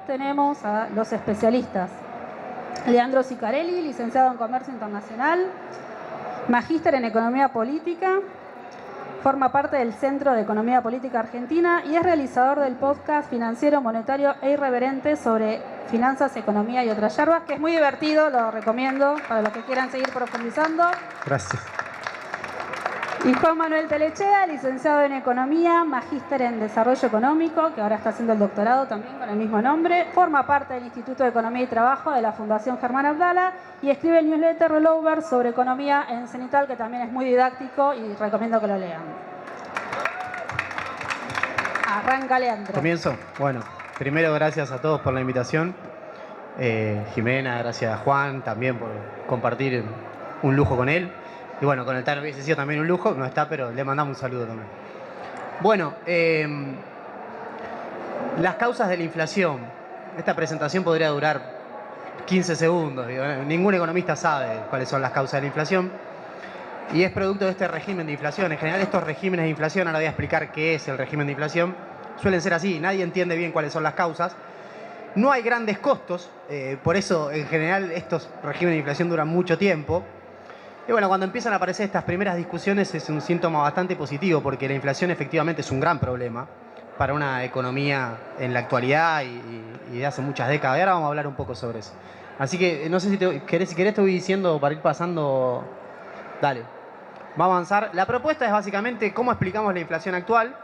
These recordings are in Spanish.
tenemos a los especialistas. Leandro Sicarelli, licenciado en Comercio Internacional, magíster en Economía Política, forma parte del Centro de Economía Política Argentina y es realizador del podcast Financiero, Monetario e Irreverente sobre finanzas, economía y otras yerbas, que es muy divertido, lo recomiendo para los que quieran seguir profundizando. Gracias. Y Juan Manuel Telechea, licenciado en Economía, magíster en Desarrollo Económico, que ahora está haciendo el doctorado también con el mismo nombre, forma parte del Instituto de Economía y Trabajo de la Fundación Germán Abdala y escribe el newsletter Rollover sobre economía en Cenital, que también es muy didáctico y recomiendo que lo lean. Arranca, Leandro. ¿Comienzo? Bueno, primero gracias a todos por la invitación. Jimena, gracias a Juan también por compartir un lujo con él. Y bueno, con el TAR hubiese sido también un lujo, no está, pero le mandamos un saludo también. Bueno, las causas de la inflación. Esta presentación podría durar 15 segundos. Digo, ningún economista sabe cuáles son las causas de la inflación. Y es producto de este régimen de inflación. En general, estos regímenes de inflación, ahora voy a explicar qué es el régimen de inflación, suelen ser así. Nadie entiende bien cuáles son las causas. No hay grandes costos, por eso en general estos regímenes de inflación duran mucho tiempo. Y bueno, cuando empiezan a aparecer estas primeras discusiones es un síntoma bastante positivo porque la inflación efectivamente es un gran problema para una economía en la actualidad y de hace muchas décadas. Y ahora vamos a hablar un poco sobre eso. Así que no sé si querés te voy diciendo para ir pasando. Dale, vamos a avanzar. La propuesta es básicamente cómo explicamos la inflación actual.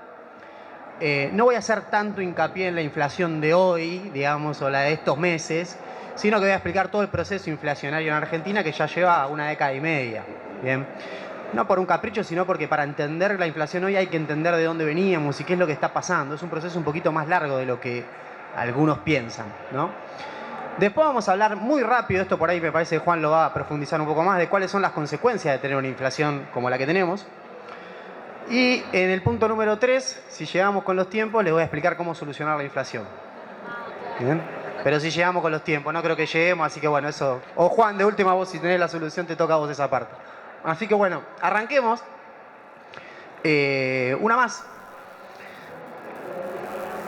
No voy a hacer tanto hincapié en la inflación de hoy, digamos, o la de estos meses, sino que voy a explicar todo el proceso inflacionario en Argentina que ya lleva una década y media. Bien, no por un capricho, sino porque para entender la inflación hoy hay que entender de dónde veníamos y qué es lo que está pasando. Es un proceso un poquito más largo de lo que algunos piensan, ¿no? Después vamos a hablar muy rápido, esto por ahí me parece que Juan lo va a profundizar un poco más, de cuáles son las consecuencias de tener una inflación como la que tenemos. Y en el punto número 3, si llegamos con los tiempos, les voy a explicar cómo solucionar la inflación. ¿Bien? Pero si llegamos con los tiempos, no creo que lleguemos, así que bueno, eso... O Juan, de última voz, si tenés la solución, te toca a vos esa parte. Así que bueno, arranquemos. Una más.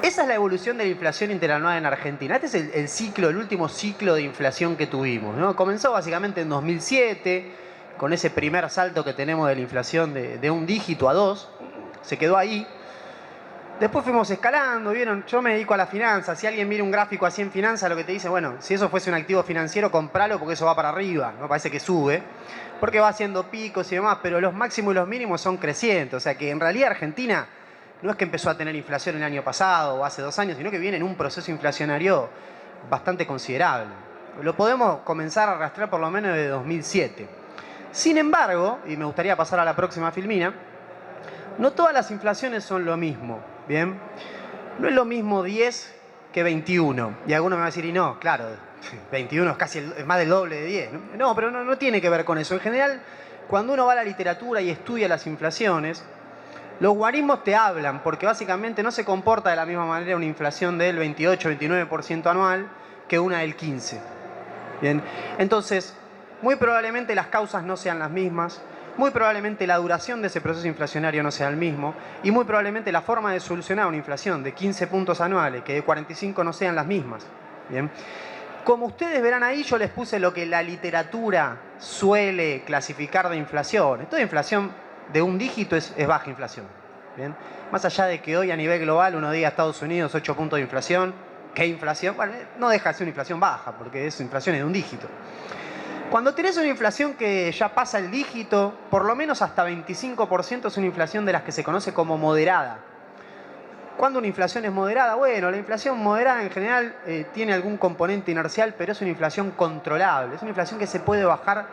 Esa es la evolución de la inflación interanual en Argentina. Este es el ciclo, el último ciclo de inflación que tuvimos, ¿no? Comenzó básicamente en 2007, con ese primer salto que tenemos de la inflación de un dígito a 2. Se quedó ahí. Después fuimos escalando, ¿vieron? Yo me dedico a la finanza. Si alguien mira un gráfico así en finanzas, lo que te dice, bueno, si eso fuese un activo financiero, compralo porque eso va para arriba. Me parece que sube, porque va haciendo picos y demás, pero los máximos y los mínimos son crecientes. O sea que en realidad Argentina no es que empezó a tener inflación el año pasado o hace 2 años, sino que viene en un proceso inflacionario bastante considerable. Lo podemos comenzar a arrastrar por lo menos de 2007. Sin embargo, y me gustaría pasar a la próxima filmina, no todas las inflaciones son lo mismo. Bien, no es lo mismo 10 que 21. Y alguno me va a decir, y no, claro, 21 es casi es más del doble de 10. No, pero no tiene que ver con eso. En general, cuando uno va a la literatura y estudia las inflaciones, los guarismos te hablan, porque básicamente no se comporta de la misma manera una inflación del 28-29% anual que una del 15%. Bien, entonces, muy probablemente las causas no sean las mismas. Muy probablemente la duración de ese proceso inflacionario no sea el mismo y muy probablemente la forma de solucionar una inflación de 15 puntos anuales que de 45 no sean las mismas. Bien. Como ustedes verán ahí, yo les puse lo que la literatura suele clasificar de inflación. Esto de inflación de un dígito es baja inflación. Bien. Más allá de que hoy a nivel global uno diga Estados Unidos 8 puntos de inflación, ¿qué inflación? Bueno, no deja de ser una inflación baja porque es inflación de un dígito. Cuando tenés una inflación que ya pasa el dígito, por lo menos hasta 25% es una inflación de las que se conoce como moderada. ¿Cuándo una inflación es moderada? Bueno, la inflación moderada en general tiene algún componente inercial, pero es una inflación controlable. Es una inflación que se puede bajar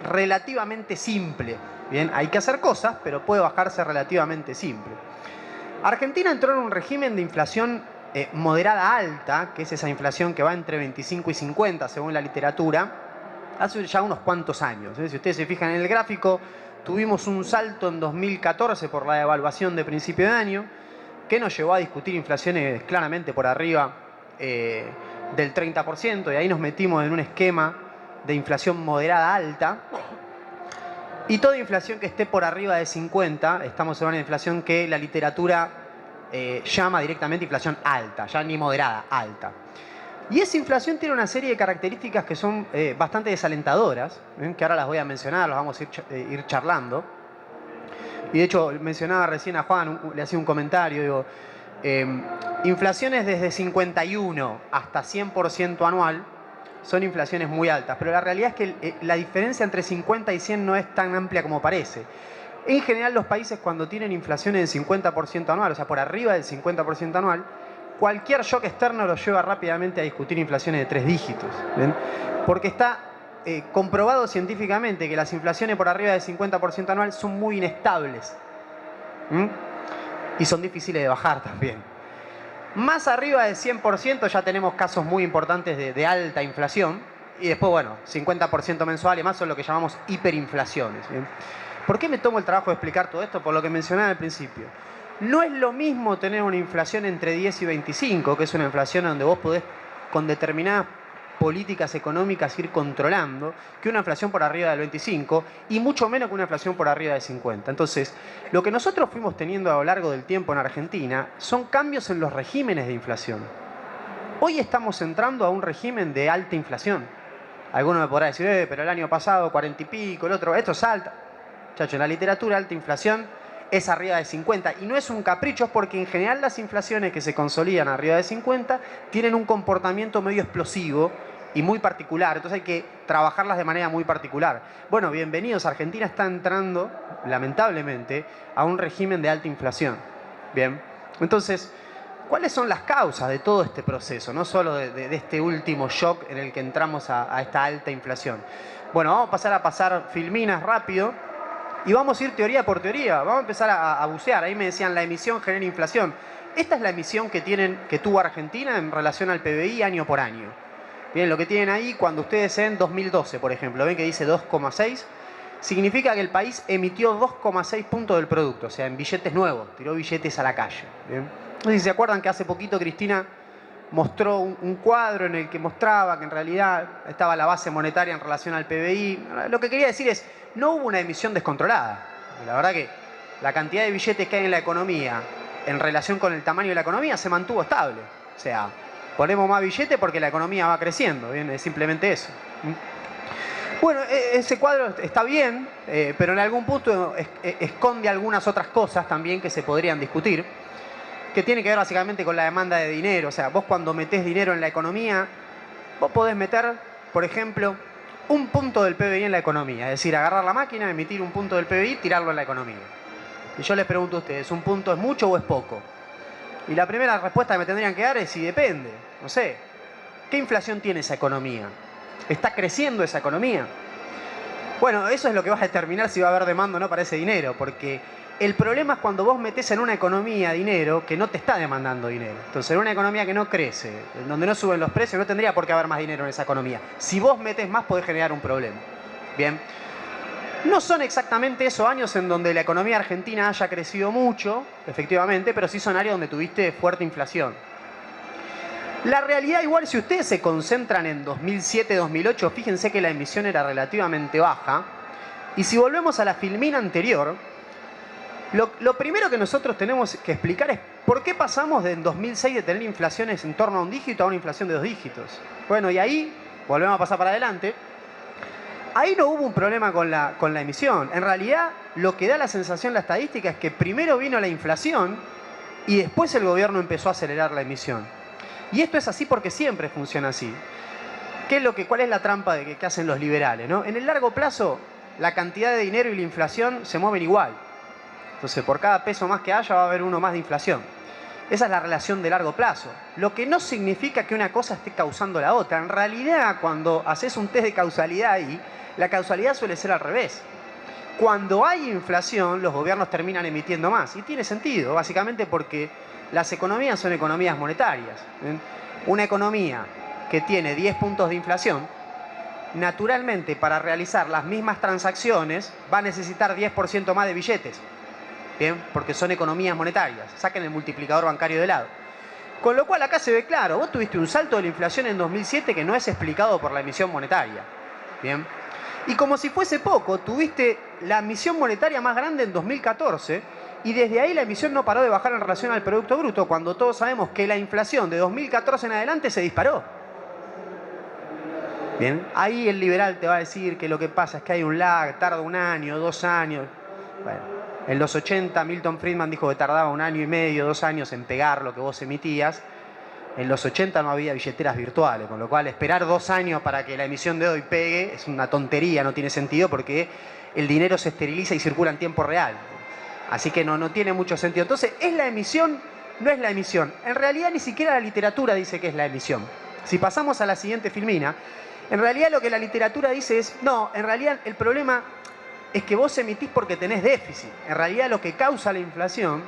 relativamente simple. Bien, hay que hacer cosas, pero puede bajarse relativamente simple. Argentina entró en un régimen de inflación moderada alta, que es esa inflación que va entre 25 y 50 según la literatura, hace ya unos cuantos años. Si ustedes se fijan en el gráfico, tuvimos un salto en 2014 por la devaluación de principio de año, que nos llevó a discutir inflaciones claramente por arriba del 30%, y ahí nos metimos en un esquema de inflación moderada alta. Y toda inflación que esté por arriba de 50, estamos en una inflación que la literatura llama directamente inflación alta, ya ni moderada, alta. Y esa inflación tiene una serie de características que son bastante desalentadoras, que ahora las voy a mencionar, las vamos a ir charlando. Y de hecho, mencionaba recién a Juan, le hacía un comentario, digo, inflaciones desde 51 hasta 100% anual son inflaciones muy altas, pero la realidad es que la diferencia entre 50 y 100 no es tan amplia como parece. En general, los países cuando tienen inflaciones del 50% anual, o sea, por arriba del 50% anual, cualquier shock externo los lleva rápidamente a discutir inflaciones de 3 dígitos. ¿Ven? Porque está comprobado científicamente que las inflaciones por arriba del 50% anual son muy inestables. Y son difíciles de bajar también. Más arriba del 100% ya tenemos casos muy importantes de alta inflación. Y después, bueno, 50% mensual y más son lo que llamamos hiperinflaciones. ¿Bien? ¿Por qué me tomo el trabajo de explicar todo esto? Por lo que mencionaba al principio. No es lo mismo tener una inflación entre 10 y 25, que es una inflación donde vos podés con determinadas políticas económicas ir controlando, que una inflación por arriba del 25 y mucho menos que una inflación por arriba del 50. Entonces, lo que nosotros fuimos teniendo a lo largo del tiempo en Argentina son cambios en los regímenes de inflación. Hoy estamos entrando a un régimen de alta inflación. Alguno me podrá decir, pero el año pasado 40 y pico, el otro, esto es alta. Chacho, en la literatura alta inflación es arriba de 50 y no es un capricho, es porque en general las inflaciones que se consolidan arriba de 50 tienen un comportamiento medio explosivo y muy particular, entonces hay que trabajarlas de manera muy particular. Bueno, bienvenidos, Argentina está entrando, lamentablemente, a un régimen de alta inflación. Bien, entonces, ¿cuáles son las causas de todo este proceso? No solo de este último shock en el que entramos a esta alta inflación. Bueno, vamos a pasar filminas rápido. Y vamos a ir teoría por teoría, vamos a empezar a bucear. Ahí me decían, la emisión genera inflación. Esta es la emisión que tuvo Argentina en relación al PBI año por año. Bien, lo que tienen ahí, cuando ustedes ven 2012, por ejemplo, ven que dice 2,6, significa que el país emitió 2,6 puntos del producto, o sea, en billetes nuevos, tiró billetes a la calle. Bien. No sé si se acuerdan que hace poquito Cristina mostró un cuadro en el que mostraba que en realidad estaba la base monetaria en relación al PBI. Lo que quería decir es, no hubo una emisión descontrolada. La verdad que la cantidad de billetes que hay en la economía en relación con el tamaño de la economía se mantuvo estable. O sea, ponemos más billetes porque la economía va creciendo. ¿Bien? Es simplemente eso. Bueno, ese cuadro está bien, pero en algún punto esconde algunas otras cosas también que se podrían discutir, que tiene que ver básicamente con la demanda de dinero. O sea, vos cuando metés dinero en la economía, vos podés meter, por ejemplo, un punto del PBI en la economía. Es decir, agarrar la máquina, emitir un punto del PBI, tirarlo en la economía. Y yo les pregunto a ustedes, ¿un punto es mucho o es poco? Y la primera respuesta que me tendrían que dar es si depende. No sé, ¿qué inflación tiene esa economía? ¿Está creciendo esa economía? Bueno, eso es lo que va a determinar si va a haber demanda o no para ese dinero, porque el problema es cuando vos metés en una economía dinero que no te está demandando dinero. Entonces, en una economía que no crece, en donde no suben los precios, no tendría por qué haber más dinero en esa economía. Si vos metés más, podés generar un problema. Bien. No son exactamente esos años en donde la economía argentina haya crecido mucho, efectivamente, pero sí son áreas donde tuviste fuerte inflación. La realidad, igual, si ustedes se concentran en 2007-2008, fíjense que la emisión era relativamente baja. Y si volvemos a la filmina anterior, lo primero que nosotros tenemos que explicar es por qué pasamos de en 2006 de tener inflaciones en torno a un dígito a una inflación de 2 dígitos. Bueno, y ahí, volvemos a pasar para adelante, ahí no hubo un problema con la emisión. En realidad, lo que da la sensación la estadística es que primero vino la inflación y después el gobierno empezó a acelerar la emisión. Y esto es así porque siempre funciona así. ¿Cuál es la trampa que hacen los liberales, ¿no? En el largo plazo, la cantidad de dinero y la inflación se mueven igual. Entonces, por cada peso más que haya, va a haber uno más de inflación. Esa es la relación de largo plazo. Lo que no significa que una cosa esté causando la otra. En realidad, cuando haces un test de causalidad ahí, la causalidad suele ser al revés. Cuando hay inflación, los gobiernos terminan emitiendo más. Y tiene sentido, básicamente porque las economías son economías monetarias. Una economía que tiene 10 puntos de inflación, naturalmente, para realizar las mismas transacciones, va a necesitar 10% más de billetes. Bien, porque son economías monetarias. Saquen el multiplicador bancario de lado. Con lo cual acá se ve claro, vos tuviste un salto de la inflación en 2007 que no es explicado por la emisión monetaria. Bien. Y como si fuese poco, tuviste la emisión monetaria más grande en 2014 Y desde ahí la emisión no paró de bajar en relación al Producto Bruto, cuando todos sabemos que la inflación de 2014 en adelante se disparó. Bien, ahí el liberal te va a decir que lo que pasa es que hay un lag, tarda 1 año, 2 años. Bueno, en los 80 Milton Friedman dijo que tardaba 1 año y medio, 2 años en pegar lo que vos emitías. En los 80 no había billeteras virtuales, con lo cual esperar 2 años para que la emisión de hoy pegue es una tontería, no tiene sentido porque el dinero se esteriliza y circula en tiempo real. Así que no tiene mucho sentido. Entonces, ¿es la emisión? No es la emisión. En realidad ni siquiera la literatura dice que es la emisión. Si pasamos a la siguiente filmina, en realidad lo que la literatura dice es, no, en realidad el problema es que vos emitís porque tenés déficit. En realidad lo que causa la inflación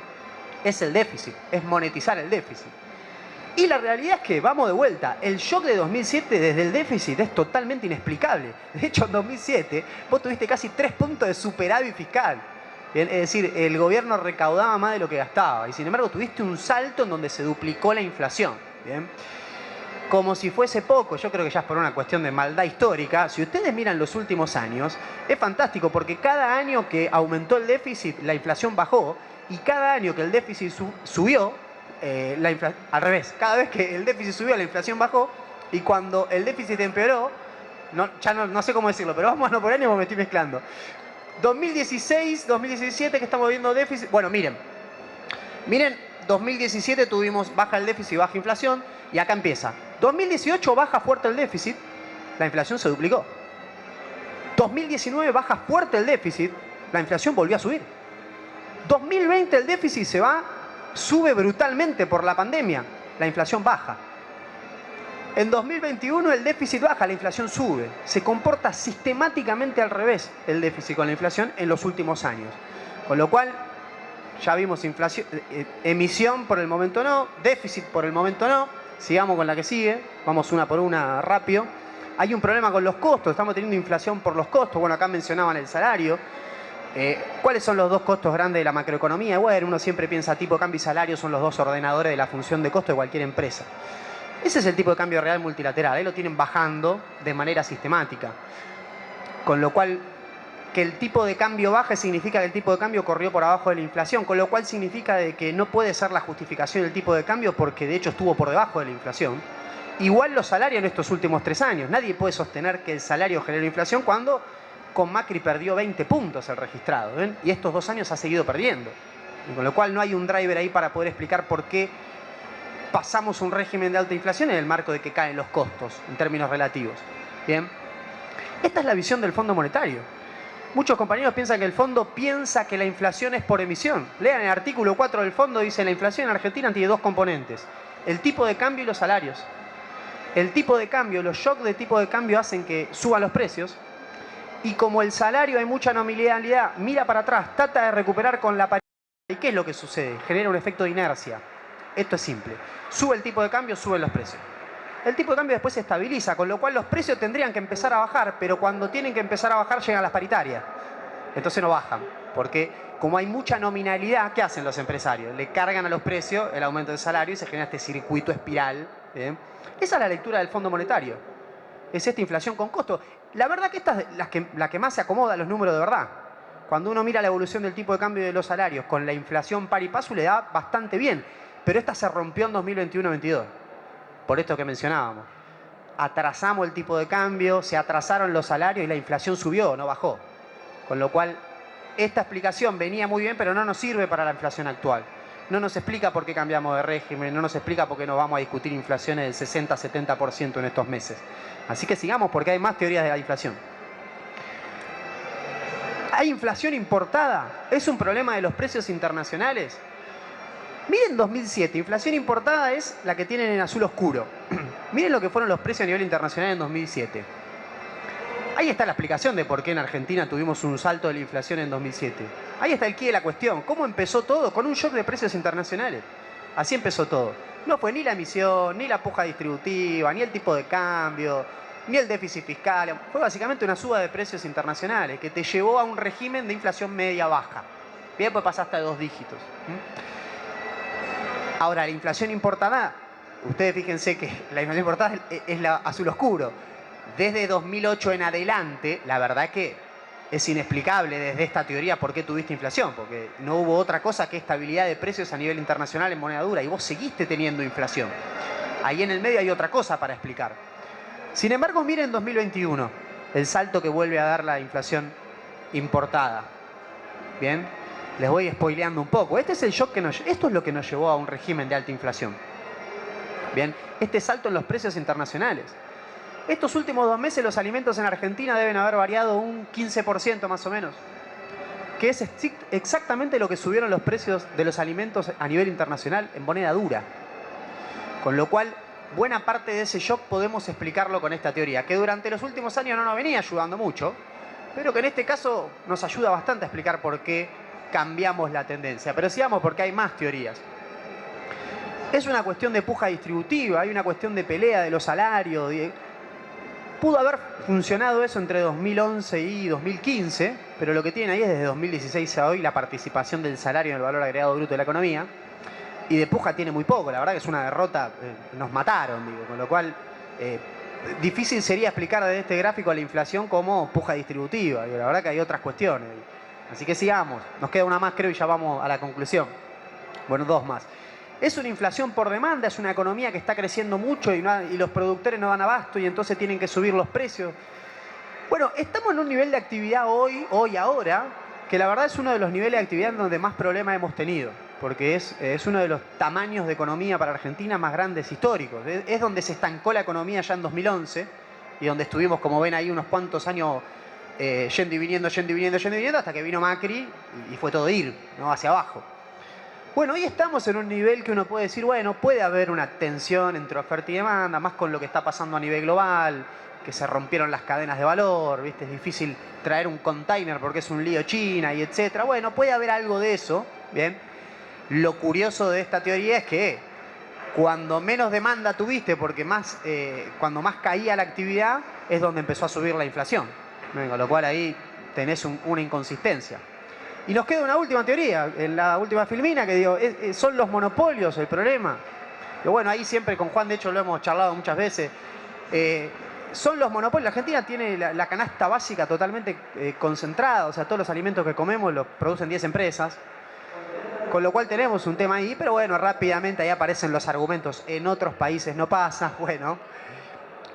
es el déficit, es monetizar el déficit. Y la realidad es que, vamos de vuelta, el shock de 2007 desde el déficit es totalmente inexplicable. De hecho, en 2007 vos tuviste casi 3 puntos de superávit fiscal. Bien, es decir, el gobierno recaudaba más de lo que gastaba. Y sin embargo tuviste un salto en donde se duplicó la inflación. Bien. Como si fuese poco, yo creo que ya es por una cuestión de maldad histórica. Si ustedes miran los últimos años, es fantástico porque cada año que aumentó el déficit, la inflación bajó. Y cada año que el déficit subió, al revés, cada vez que el déficit subió, la inflación bajó. Y cuando el déficit empeoró, ya no sé cómo decirlo, pero vamos a no por año porque me estoy mezclando. 2016, 2017 que estamos viendo déficit. Bueno, miren, 2017 tuvimos baja el déficit y baja inflación. Y acá empieza. 2018 baja fuerte el déficit, la inflación se duplicó. 2019 baja fuerte el déficit, la inflación volvió a subir. 2020 el déficit sube brutalmente por la pandemia, la inflación baja. En 2021 el déficit baja, la inflación sube. Se comporta sistemáticamente al revés el déficit con la inflación en los últimos años. Con lo cual, ya vimos inflación, emisión por el momento no, déficit por el momento no. Sigamos con la que sigue, vamos una por una rápido. Hay un problema con los costos, estamos teniendo inflación por los costos. Bueno, acá mencionaban el salario. ¿Cuáles son los 2 costos grandes de la macroeconomía? Bueno, uno siempre piensa tipo de cambio y salario son los 2 ordenadores de la función de costo de cualquier empresa. Ese es el tipo de cambio real multilateral, ahí lo tienen bajando de manera sistemática. Con lo cual, que el tipo de cambio baje significa que el tipo de cambio corrió por abajo de la inflación, con lo cual significa de que no puede ser la justificación del tipo de cambio porque de hecho estuvo por debajo de la inflación. Igual los salarios en estos últimos 3 años. Nadie puede sostener que el salario generó inflación cuando con Macri perdió 20 puntos el registrado. ¿Ven? Y estos 2 años ha seguido perdiendo. Y con lo cual no hay un driver ahí para poder explicar por qué pasamos un régimen de alta inflación en el marco de que caen los costos en términos relativos. Bien. Esta es la visión del Fondo Monetario. Muchos compañeros piensan que el fondo piensa que la inflación es por emisión. Lean el artículo 4 del fondo, dice la inflación en Argentina tiene 2 componentes. El tipo de cambio y los salarios. El tipo de cambio, los shocks de tipo de cambio hacen que suban los precios. Y como el salario hay mucha nominalidad, mira para atrás, trata de recuperar con la paridad. ¿Y qué es lo que sucede? Genera un efecto de inercia. Esto es simple. Sube el tipo de cambio, suben los precios. El tipo de cambio después se estabiliza, con lo cual los precios tendrían que empezar a bajar, pero cuando tienen que empezar a bajar llegan las paritarias. Entonces no bajan, porque como hay mucha nominalidad, ¿qué hacen los empresarios? Le cargan a los precios el aumento del salario y se genera este circuito espiral. ¿Bien? Esa es la lectura del Fondo Monetario. Es esta inflación con costo. La verdad que esta es la que más se acomoda a los números de verdad. Cuando uno mira la evolución del tipo de cambio de los salarios con la inflación par y paso le da bastante bien. Pero esta se rompió en 2021-22. Por esto que mencionábamos. Atrasamos el tipo de cambio, se atrasaron los salarios y la inflación subió, no bajó. Con lo cual, esta explicación venía muy bien, pero no nos sirve para la inflación actual. No nos explica por qué cambiamos de régimen, no nos explica por qué nos vamos a discutir inflaciones del 60-70% en estos meses. Así que sigamos porque hay más teorías de la inflación. ¿Hay inflación importada? ¿Es un problema de los precios internacionales? Miren 2007, inflación importada es la que tienen en azul oscuro. Miren lo que fueron los precios a nivel internacional en 2007. Ahí está la explicación de por qué en Argentina tuvimos un salto de la inflación en 2007. Ahí está el quid de la cuestión. ¿Cómo empezó todo? Con un shock de precios internacionales. Así empezó todo. No fue ni la emisión, ni la puja distributiva, ni el tipo de cambio, ni el déficit fiscal. Fue básicamente una suba de precios internacionales que te llevó a un régimen de inflación media-baja. Bien, pues pasaste a 2 dígitos. Ahora, la inflación importada, ustedes fíjense que la inflación importada es la azul oscuro. Desde 2008 en adelante, la verdad que es inexplicable desde esta teoría por qué tuviste inflación, porque no hubo otra cosa que estabilidad de precios a nivel internacional en moneda dura y vos seguiste teniendo inflación. Ahí en el medio hay otra cosa para explicar. Sin embargo, miren 2021, el salto que vuelve a dar la inflación importada. Bien, les voy spoileando un poco. Este es el shock esto es lo que nos llevó a un régimen de alta inflación. Bien, este salto en los precios internacionales. Estos últimos 2 meses los alimentos en Argentina deben haber variado un 15% más o menos, que es exactamente lo que subieron los precios de los alimentos a nivel internacional en moneda dura. Con lo cual, buena parte de ese shock podemos explicarlo con esta teoría, que durante los últimos años no nos venía ayudando mucho, pero que en este caso nos ayuda bastante a explicar por qué cambiamos la tendencia. Pero sigamos porque hay más teorías. Es una cuestión de puja distributiva, hay una cuestión de pelea de los salarios. Pudo haber funcionado eso entre 2011 y 2015, pero lo que tienen ahí es desde 2016 a hoy la participación del salario en el valor agregado bruto de la economía. Y de puja tiene muy poco, la verdad que es una derrota, nos mataron, digo, con lo cual difícil sería explicar desde este gráfico a la inflación como puja distributiva, y la verdad que hay otras cuestiones. Así que sigamos, nos queda una más creo y ya vamos a la conclusión. Bueno, 2 más. Es una inflación por demanda, es una economía que está creciendo mucho y los productores no dan abasto y entonces tienen que subir los precios. Bueno, estamos en un nivel de actividad ahora, que la verdad es uno de los niveles de actividad donde más problemas hemos tenido, porque es uno de los tamaños de economía para Argentina más grandes históricos. Es donde se estancó la economía ya en 2011 y donde estuvimos, como ven ahí, unos cuantos años yendo y viniendo, hasta que vino Macri y fue todo ir, ¿no? Hacia abajo. Bueno, hoy estamos en un nivel que uno puede decir, bueno, puede haber una tensión entre oferta y demanda, más con lo que está pasando a nivel global, que se rompieron las cadenas de valor, ¿viste? Es difícil traer un container porque es un lío China y etcétera. Bueno, puede haber algo de eso, ¿bien? Lo curioso de esta teoría es que cuando menos demanda tuviste, porque cuando más caía la actividad, es donde empezó a subir la inflación. Con lo cual ahí tenés una inconsistencia. Y nos queda una última teoría, en la última filmina, que digo, son los monopolios el problema. Pero bueno, ahí siempre con Juan, de hecho lo hemos charlado muchas veces, son los monopolios. La Argentina tiene la canasta básica totalmente concentrada, o sea, todos los alimentos que comemos los producen 10 empresas, con lo cual tenemos un tema ahí, pero bueno, rápidamente ahí aparecen los argumentos. En otros países no pasa, bueno,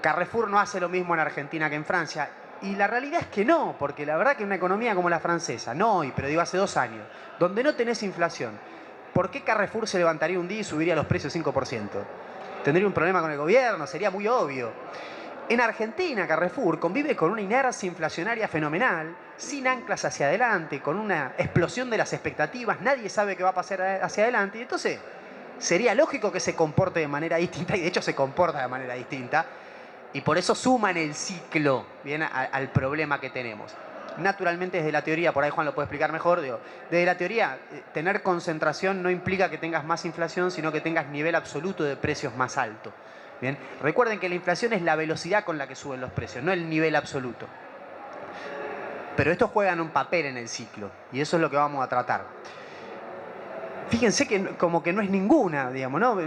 Carrefour no hace lo mismo en Argentina que en Francia. Y la realidad es que no, porque la verdad que una economía como la francesa, no hoy, pero digo hace 2 años, donde no tenés inflación, ¿por qué Carrefour se levantaría un día y subiría los precios 5%? ¿Tendría un problema con el gobierno? Sería muy obvio. En Argentina, Carrefour convive con una inercia inflacionaria fenomenal, sin anclas hacia adelante, con una explosión de las expectativas, nadie sabe qué va a pasar hacia adelante, y entonces sería lógico que se comporte de manera distinta, y de hecho se comporta de manera distinta, y por eso suman el ciclo, bien, al problema que tenemos. Naturalmente desde la teoría, por ahí Juan lo puede explicar mejor, digo, desde la teoría, tener concentración no implica que tengas más inflación, sino que tengas nivel absoluto de precios más alto. Bien, recuerden que la inflación es la velocidad con la que suben los precios, no el nivel absoluto. Pero estos juegan un papel en el ciclo, y eso es lo que vamos a tratar. Fíjense que como que no es ninguna, digamos, ¿no?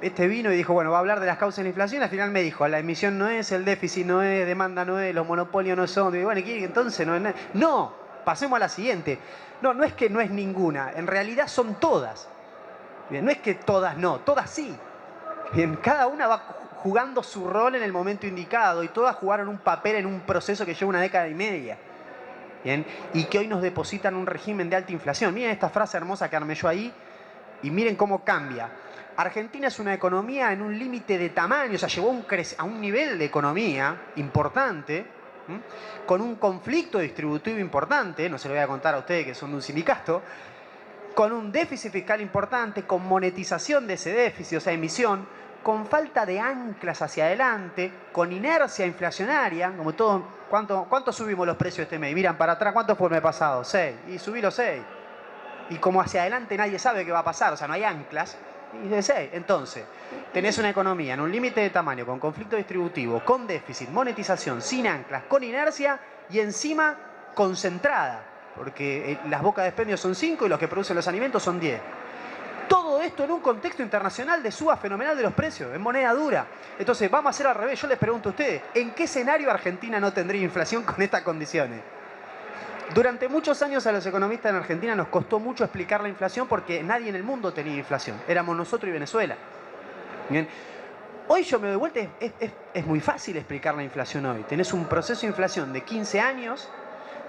Este vino y dijo, bueno, va a hablar de las causas de la inflación, al final me dijo, la emisión no es, el déficit no es, demanda no es, los monopolios no son. Y bueno, entonces no es nada. No, pasemos a la siguiente. No es que no es ninguna, en realidad son todas. Bien, no es que todas no, todas sí. Bien, cada una va jugando su rol en el momento indicado y todas jugaron un papel en un proceso que lleva 1 década y media. Bien, y que hoy nos depositan un régimen de alta inflación. Miren esta frase hermosa que armé yo ahí y miren cómo cambia. Argentina es una economía en un límite de tamaño, o sea, llegó a un nivel de economía importante, con un conflicto distributivo importante, no se lo voy a contar a ustedes que son de un sindicato, con un déficit fiscal importante, con monetización de ese déficit, o sea, emisión, con falta de anclas hacia adelante, con inercia inflacionaria, como todo. ¿Cuánto subimos los precios este mes? Miran para atrás, ¿cuánto fue el mes pasado? 6. Y subí los 6. Y como hacia adelante nadie sabe qué va a pasar, o sea, no hay anclas, y de 6. Entonces, tenés una economía en un límite de tamaño, con conflicto distributivo, con déficit, monetización, sin anclas, con inercia y encima concentrada, porque las bocas de expendio son 5 y los que producen los alimentos son 10. Todo esto en un contexto internacional de suba fenomenal de los precios, en moneda dura. Entonces, vamos a hacer al revés. Yo les pregunto a ustedes, ¿en qué escenario Argentina no tendría inflación con estas condiciones? Durante muchos años a los economistas en Argentina nos costó mucho explicar la inflación porque nadie en el mundo tenía inflación. Éramos nosotros y Venezuela. Bien. Hoy yo me doy vuelta, es muy fácil explicar la inflación hoy. Tenés un proceso de inflación de 15 años,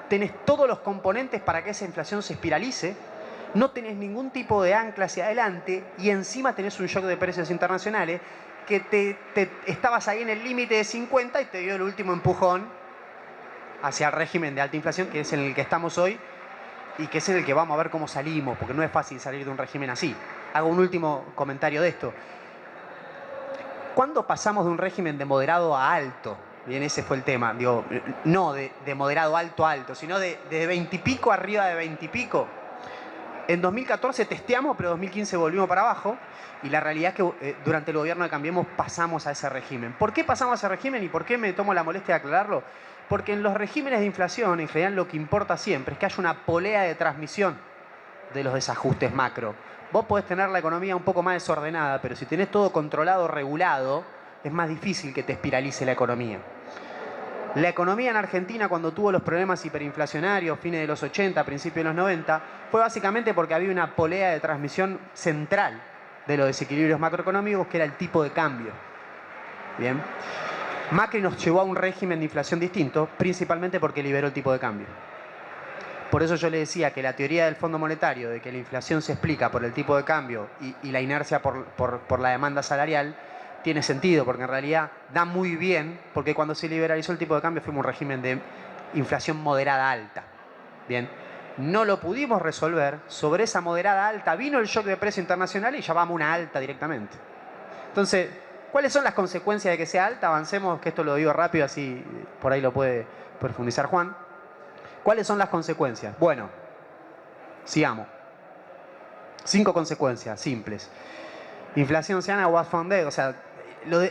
tenés todos los componentes para que esa inflación se espiralice, no tenés ningún tipo de ancla hacia adelante y encima tenés un shock de precios internacionales que estabas ahí en el límite de 50 y te dio el último empujón hacia el régimen de alta inflación, que es en el que estamos hoy y que es en el que vamos a ver cómo salimos, porque no es fácil salir de un régimen así. Hago un último comentario de esto. ¿Cuándo pasamos de un régimen de moderado a alto? Bien, ese fue el tema. Digo, no de moderado alto a alto, sino de 20 y pico arriba de 20 y pico. En 2014 testeamos, pero en 2015 volvimos para abajo. Y la realidad es que durante el gobierno de Cambiemos pasamos a ese régimen. ¿Por qué pasamos a ese régimen y por qué me tomo la molestia de aclararlo? Porque en los regímenes de inflación, en general, lo que importa siempre es que haya una polea de transmisión de los desajustes macro. Vos podés tener la economía un poco más desordenada, pero si tenés todo controlado, regulado, es más difícil que te espiralice la economía. La economía en Argentina, cuando tuvo los problemas hiperinflacionarios, fines de los 80, principios de los 90, fue básicamente porque había una polea de transmisión central de los desequilibrios macroeconómicos, que era el tipo de cambio. Bien. Macri nos llevó a un régimen de inflación distinto, principalmente porque liberó el tipo de cambio. Por eso yo le decía que la teoría del Fondo Monetario de que la inflación se explica por el tipo de cambio y la inercia por la demanda salarial tiene sentido, porque en realidad da muy bien, porque cuando se liberalizó el tipo de cambio fuimos un régimen de inflación moderada alta. Bien, no lo pudimos resolver, sobre esa moderada alta vino el shock de precio internacional y ya vamos a una alta directamente. Entonces, ¿cuáles son las consecuencias de que sea alta? Avancemos, que esto lo digo rápido, así por ahí lo puede profundizar Juan. ¿Cuáles son las consecuencias? Bueno, sigamos. 5 consecuencias simples. Inflación sana, what funded, o sea,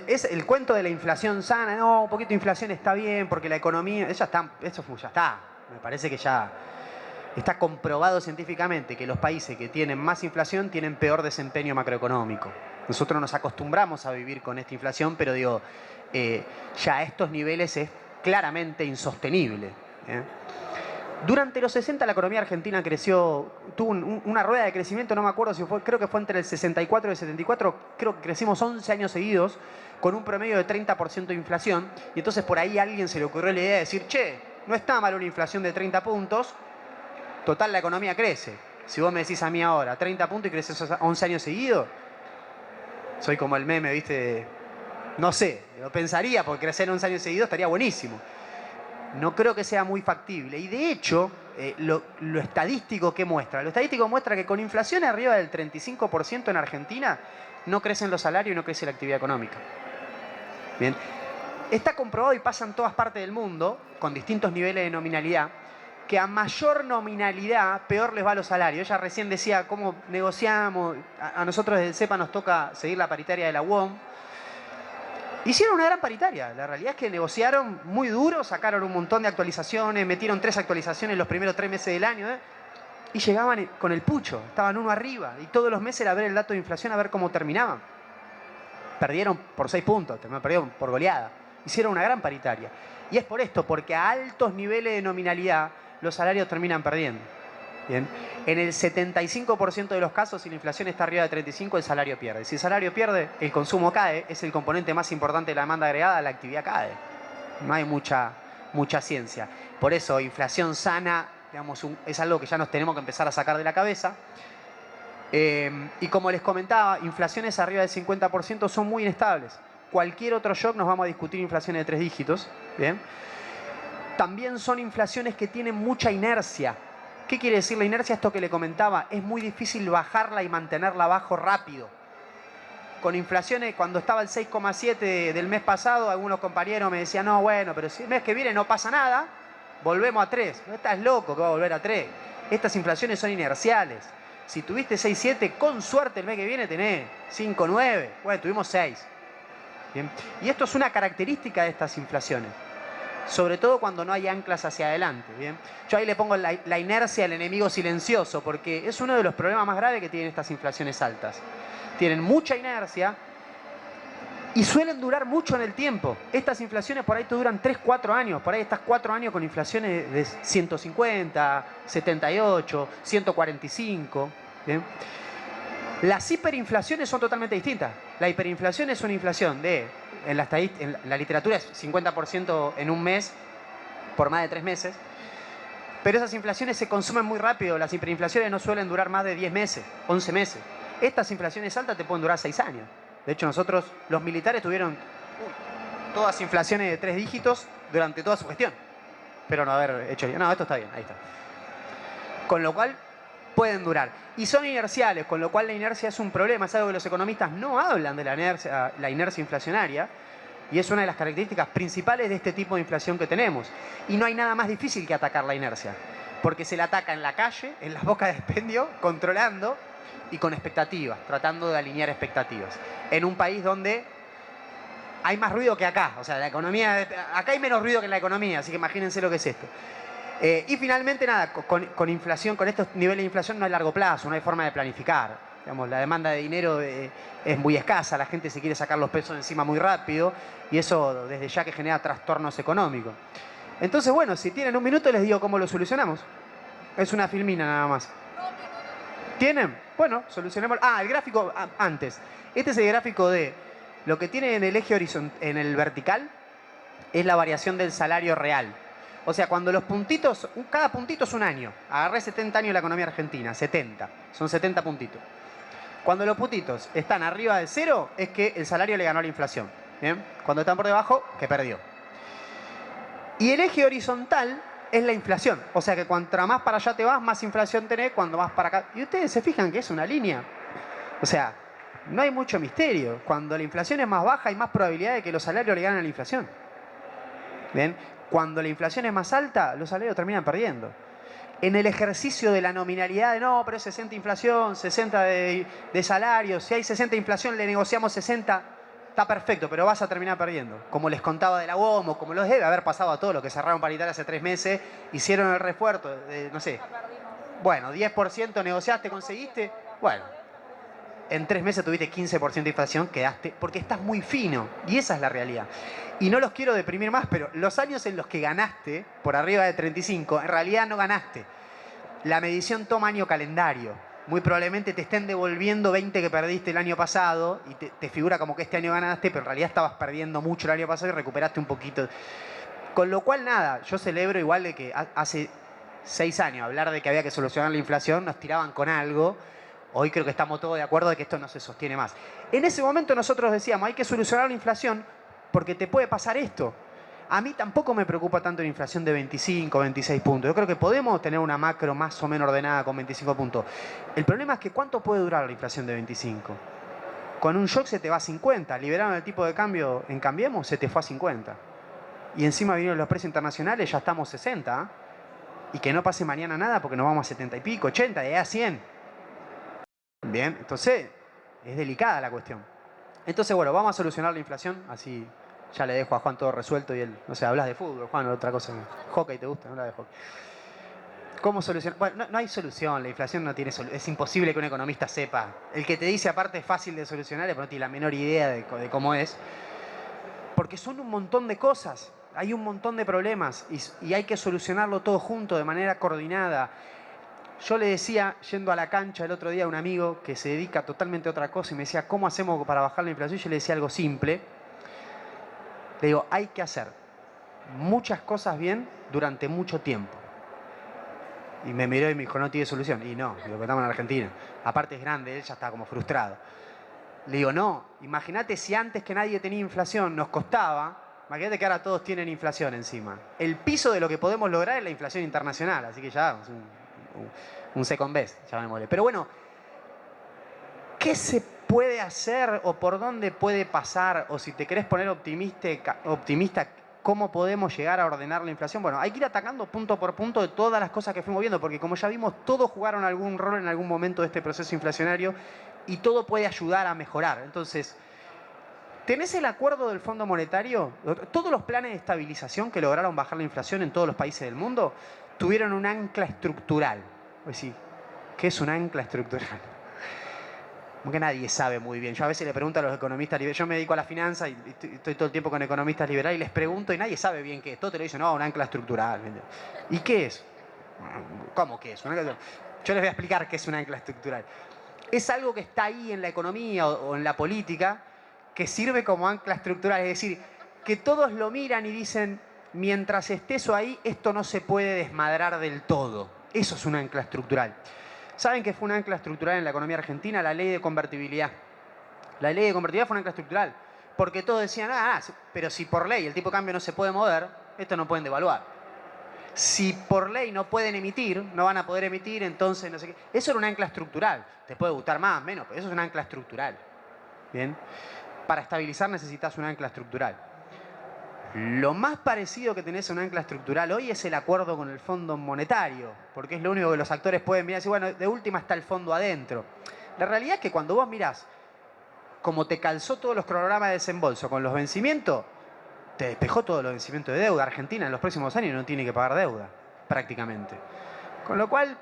es el cuento de la inflación sana, no, un poquito de inflación está bien, porque la economía, eso ya está. Me parece que ya está comprobado científicamente que los países que tienen más inflación tienen peor desempeño macroeconómico. Nosotros nos acostumbramos a vivir con esta inflación, pero digo, ya a estos niveles es claramente insostenible. Durante los 60 la economía argentina creció, tuvo una rueda de crecimiento, no me acuerdo si fue, creo que fue entre el 64 y el 74, creo que crecimos 11 años seguidos con un promedio de 30% de inflación. Y entonces por ahí a alguien se le ocurrió la idea de decir, che, no está mal una inflación de 30 puntos, total la economía crece. Si vos me decís a mí ahora, 30 puntos y creces 11 años seguidos, soy como el meme, ¿viste? No sé, lo pensaría, porque crecer 11 años seguidos estaría buenísimo. No creo que sea muy factible. Y de hecho, lo estadístico que muestra, lo estadístico muestra que con inflación arriba del 35% en Argentina, no crecen los salarios y no crece la actividad económica. Bien. Está comprobado y pasa en todas partes del mundo, con distintos niveles de nominalidad, que a mayor nominalidad, peor les va a los salarios. Ella recién decía cómo negociamos. A nosotros desde el CEPA nos toca seguir la paritaria de la UOM. Hicieron una gran paritaria. La realidad es que negociaron muy duro, sacaron un montón de actualizaciones, metieron 3 actualizaciones los primeros 3 meses del año, y llegaban con el pucho, estaban uno arriba, y todos los meses era ver el dato de inflación, a ver cómo terminaban. Perdieron por 6 puntos, perdieron por goleada. Hicieron una gran paritaria. Y es por esto, porque a altos niveles de nominalidad los salarios terminan perdiendo. Bien. En el 75% de los casos, si la inflación está arriba de 35, el salario pierde. Si el salario pierde, el consumo cae, es el componente más importante de la demanda agregada, la actividad cae. No hay mucha ciencia. Por eso, inflación sana, digamos, es algo que ya nos tenemos que empezar a sacar de la cabeza. Y como les comentaba, inflaciones arriba del 50% son muy inestables. Cualquier otro shock nos vamos a discutir inflaciones de 3 dígitos. ¿Bien? También son inflaciones que tienen mucha inercia. ¿Qué quiere decir la inercia? Esto que le comentaba, es muy difícil bajarla y mantenerla abajo rápido. Con inflaciones, cuando estaba el 6,7 del mes pasado, algunos compañeros me decían, no, bueno, pero si el mes que viene no pasa nada, volvemos a 3. No estás loco que va a volver a 3. Estas inflaciones son inerciales. Si tuviste 6,7, con suerte el mes que viene tenés 5,9. Bueno, tuvimos 6. Bien. Y esto es una característica de estas inflaciones. Sobre todo cuando no hay anclas hacia adelante. ¿Bien? Yo ahí le pongo la inercia al enemigo silencioso, porque es uno de los problemas más graves que tienen estas inflaciones altas. Tienen mucha inercia Y suelen durar mucho en el tiempo. Estas inflaciones por ahí te duran 3, 4 años. Por ahí estás 4 años con inflaciones de 150, 78, 145. ¿Bien? Las hiperinflaciones son totalmente distintas. La hiperinflación es una inflación de, en la literatura es 50% en un mes por más de 3 meses. Pero esas inflaciones se consumen muy rápido. Las hiperinflaciones no suelen durar más de 10 meses, 11 meses. Estas inflaciones altas te pueden durar 6 años. De hecho, nosotros, los militares, tuvieron todas inflaciones de 3 dígitos durante toda su gestión. Pero no haber hecho... No, esto está bien, ahí está. Con lo cual, pueden durar. Y son inerciales, con lo cual la inercia es un problema. Es algo que los economistas no hablan de la inercia inflacionaria. Y es una de las características principales de este tipo de inflación que tenemos. Y no hay nada más difícil que atacar la inercia. Porque se la ataca en la calle, en las bocas de expendio, controlando y con expectativas, tratando de alinear expectativas. En un país donde hay más ruido que acá. O sea, la economía, acá hay menos ruido que en la economía, así que imagínense lo que es esto. Y finalmente, nada, con inflación, con estos niveles de inflación no hay largo plazo, no hay forma de planificar. Digamos, la demanda de dinero es muy escasa, la gente se quiere sacar los pesos de encima muy rápido y eso desde ya que genera trastornos económicos. Entonces, bueno, si tienen un minuto les digo cómo lo solucionamos. Es una filmina nada más. ¿Tienen? Bueno, solucionemos. El gráfico antes. Este es el gráfico de lo que tiene en el eje horizontal, en el vertical, es la variación del salario real. O sea, cuando los puntitos, cada puntito es un año. Agarré 70 años de la economía argentina, 70. Son 70 puntitos. Cuando los puntitos están arriba de 0, es que el salario le ganó a la inflación. ¿Bien? Cuando están por debajo, que perdió. Y el eje horizontal es la inflación. O sea que cuanto más para allá te vas, más inflación tenés, cuando vas para acá. Y ustedes se fijan que es una línea. O sea, no hay mucho misterio. Cuando la inflación es más baja, hay más probabilidad de que los salarios le ganen a la inflación. ¿Bien? Cuando la inflación es más alta, los salarios terminan perdiendo. En el ejercicio de la nominalidad de no, pero es 60 inflación, 60 de salario, si hay 60 inflación le negociamos 60, está perfecto, pero vas a terminar perdiendo. Como les contaba de la UOM, o como los debe haber pasado a todos los que cerraron paritaria hace 3 meses, hicieron el refuerzo, no sé. Bueno, 10% negociaste, conseguiste, bueno. En 3 meses tuviste 15% de inflación, quedaste, porque estás muy fino. Y esa es la realidad. Y no los quiero deprimir más, pero los años en los que ganaste, por arriba de 35, en realidad no ganaste. La medición toma año calendario. Muy probablemente te estén devolviendo 20 que perdiste el año pasado y te figura como que este año ganaste, pero en realidad estabas perdiendo mucho el año pasado y recuperaste un poquito. Con lo cual, nada, yo celebro igual de que hace 6 años hablar de que había que solucionar la inflación, nos tiraban con algo. Hoy creo que estamos todos de acuerdo de que esto no se sostiene más. En ese momento nosotros decíamos, hay que solucionar la inflación porque te puede pasar esto. A mí tampoco me preocupa tanto la inflación de 25, 26 puntos. Yo creo que podemos tener una macro más o menos ordenada con 25 puntos. El problema es que ¿cuánto puede durar la inflación de 25? Con un shock se te va a 50. Liberaron el tipo de cambio en Cambiemos, se te fue a 50. Y encima vinieron los precios internacionales, ya estamos 60. Y que no pase mañana nada porque nos vamos a 70 y pico, 80, de ahí a 100. Bien, entonces es delicada la cuestión. Entonces, bueno, vamos a solucionar la inflación, así ya le dejo a Juan todo resuelto y él, no sé, hablas de fútbol, Juan, o otra cosa. Hockey, ¿te gusta? Habla de hockey. ¿Cómo solucionar? Bueno, no hay solución, la inflación no tiene solución. Es imposible que un economista sepa. El que te dice aparte es fácil de solucionar, pero no tiene la menor idea de cómo es. Porque son un montón de cosas, hay un montón de problemas y hay que solucionarlo todo junto, de manera coordinada. Yo le decía, yendo a la cancha el otro día a un amigo que se dedica totalmente a otra cosa y me decía, ¿cómo hacemos para bajar la inflación? Yo le decía algo simple. Le digo, hay que hacer muchas cosas bien durante mucho tiempo. Y me miró y me dijo, no tiene solución. Y no, digo, que estamos en Argentina. Aparte es grande, él ya está como frustrado. Le digo, no, imagínate si antes que nadie tenía inflación nos costaba, imagínate que ahora todos tienen inflación encima. El piso de lo que podemos lograr es la inflación internacional, así que ya un second best, llamémosle. Pero bueno, ¿qué se puede hacer o por dónde puede pasar? O si te querés poner optimista, ¿cómo podemos llegar a ordenar la inflación? Bueno, hay que ir atacando punto por punto de todas las cosas que fuimos viendo, porque como ya vimos, todos jugaron algún rol en algún momento de este proceso inflacionario y todo puede ayudar a mejorar. Entonces, ¿tenés el acuerdo del Fondo Monetario? Todos los planes de estabilización que lograron bajar la inflación en todos los países del mundo tuvieron un ancla estructural. Es decir, ¿qué es un ancla estructural? Como que nadie sabe muy bien. Yo a veces le pregunto a los economistas liberales, yo me dedico a la finanza y estoy todo el tiempo con economistas liberales y les pregunto y nadie sabe bien qué es. Todo te lo dicen, no, un ancla estructural. ¿Y qué es? ¿Cómo qué es? Yo les voy a explicar qué es un ancla estructural. Es algo que está ahí en la economía o en la política que sirve como ancla estructural. Es decir, que todos lo miran y dicen, mientras esté eso ahí, esto no se puede desmadrar del todo. Eso es un ancla estructural. ¿Saben qué fue un ancla estructural en la economía argentina? La ley de convertibilidad. La ley de convertibilidad fue un ancla estructural. Porque todos decían, pero si por ley el tipo de cambio no se puede mover, esto no pueden devaluar. Si por ley no pueden emitir, no van a poder emitir, entonces no sé qué. Eso era un ancla estructural. Te puede gustar más, menos, pero eso es un ancla estructural. ¿Bien? Para estabilizar necesitas un ancla estructural. Lo más parecido que tenés a un ancla estructural hoy es el acuerdo con el Fondo Monetario, porque es lo único que los actores pueden mirar y decir, bueno, de última está el fondo adentro. La realidad es que cuando vos mirás como te calzó todos los cronogramas de desembolso con los vencimientos, te despejó todos los vencimientos de deuda. Argentina en los próximos años no tiene que pagar deuda, prácticamente. Con lo cual,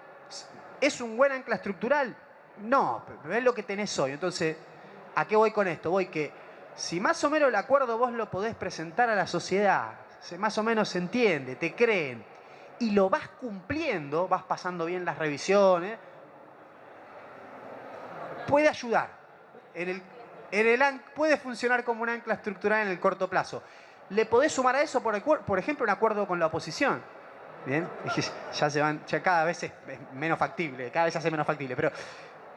¿es un buen ancla estructural? No, pero es lo que tenés hoy. Entonces, ¿a qué voy con esto? Voy que si más o menos el acuerdo vos lo podés presentar a la sociedad, se más o menos se entiende, te creen, y lo vas cumpliendo, vas pasando bien las revisiones, puede ayudar. Puede funcionar como un ancla estructural en el corto plazo. Le podés sumar a eso, por ejemplo, un acuerdo con la oposición. ¿Bien? Ya cada vez es menos factible, cada vez se hace menos factible, pero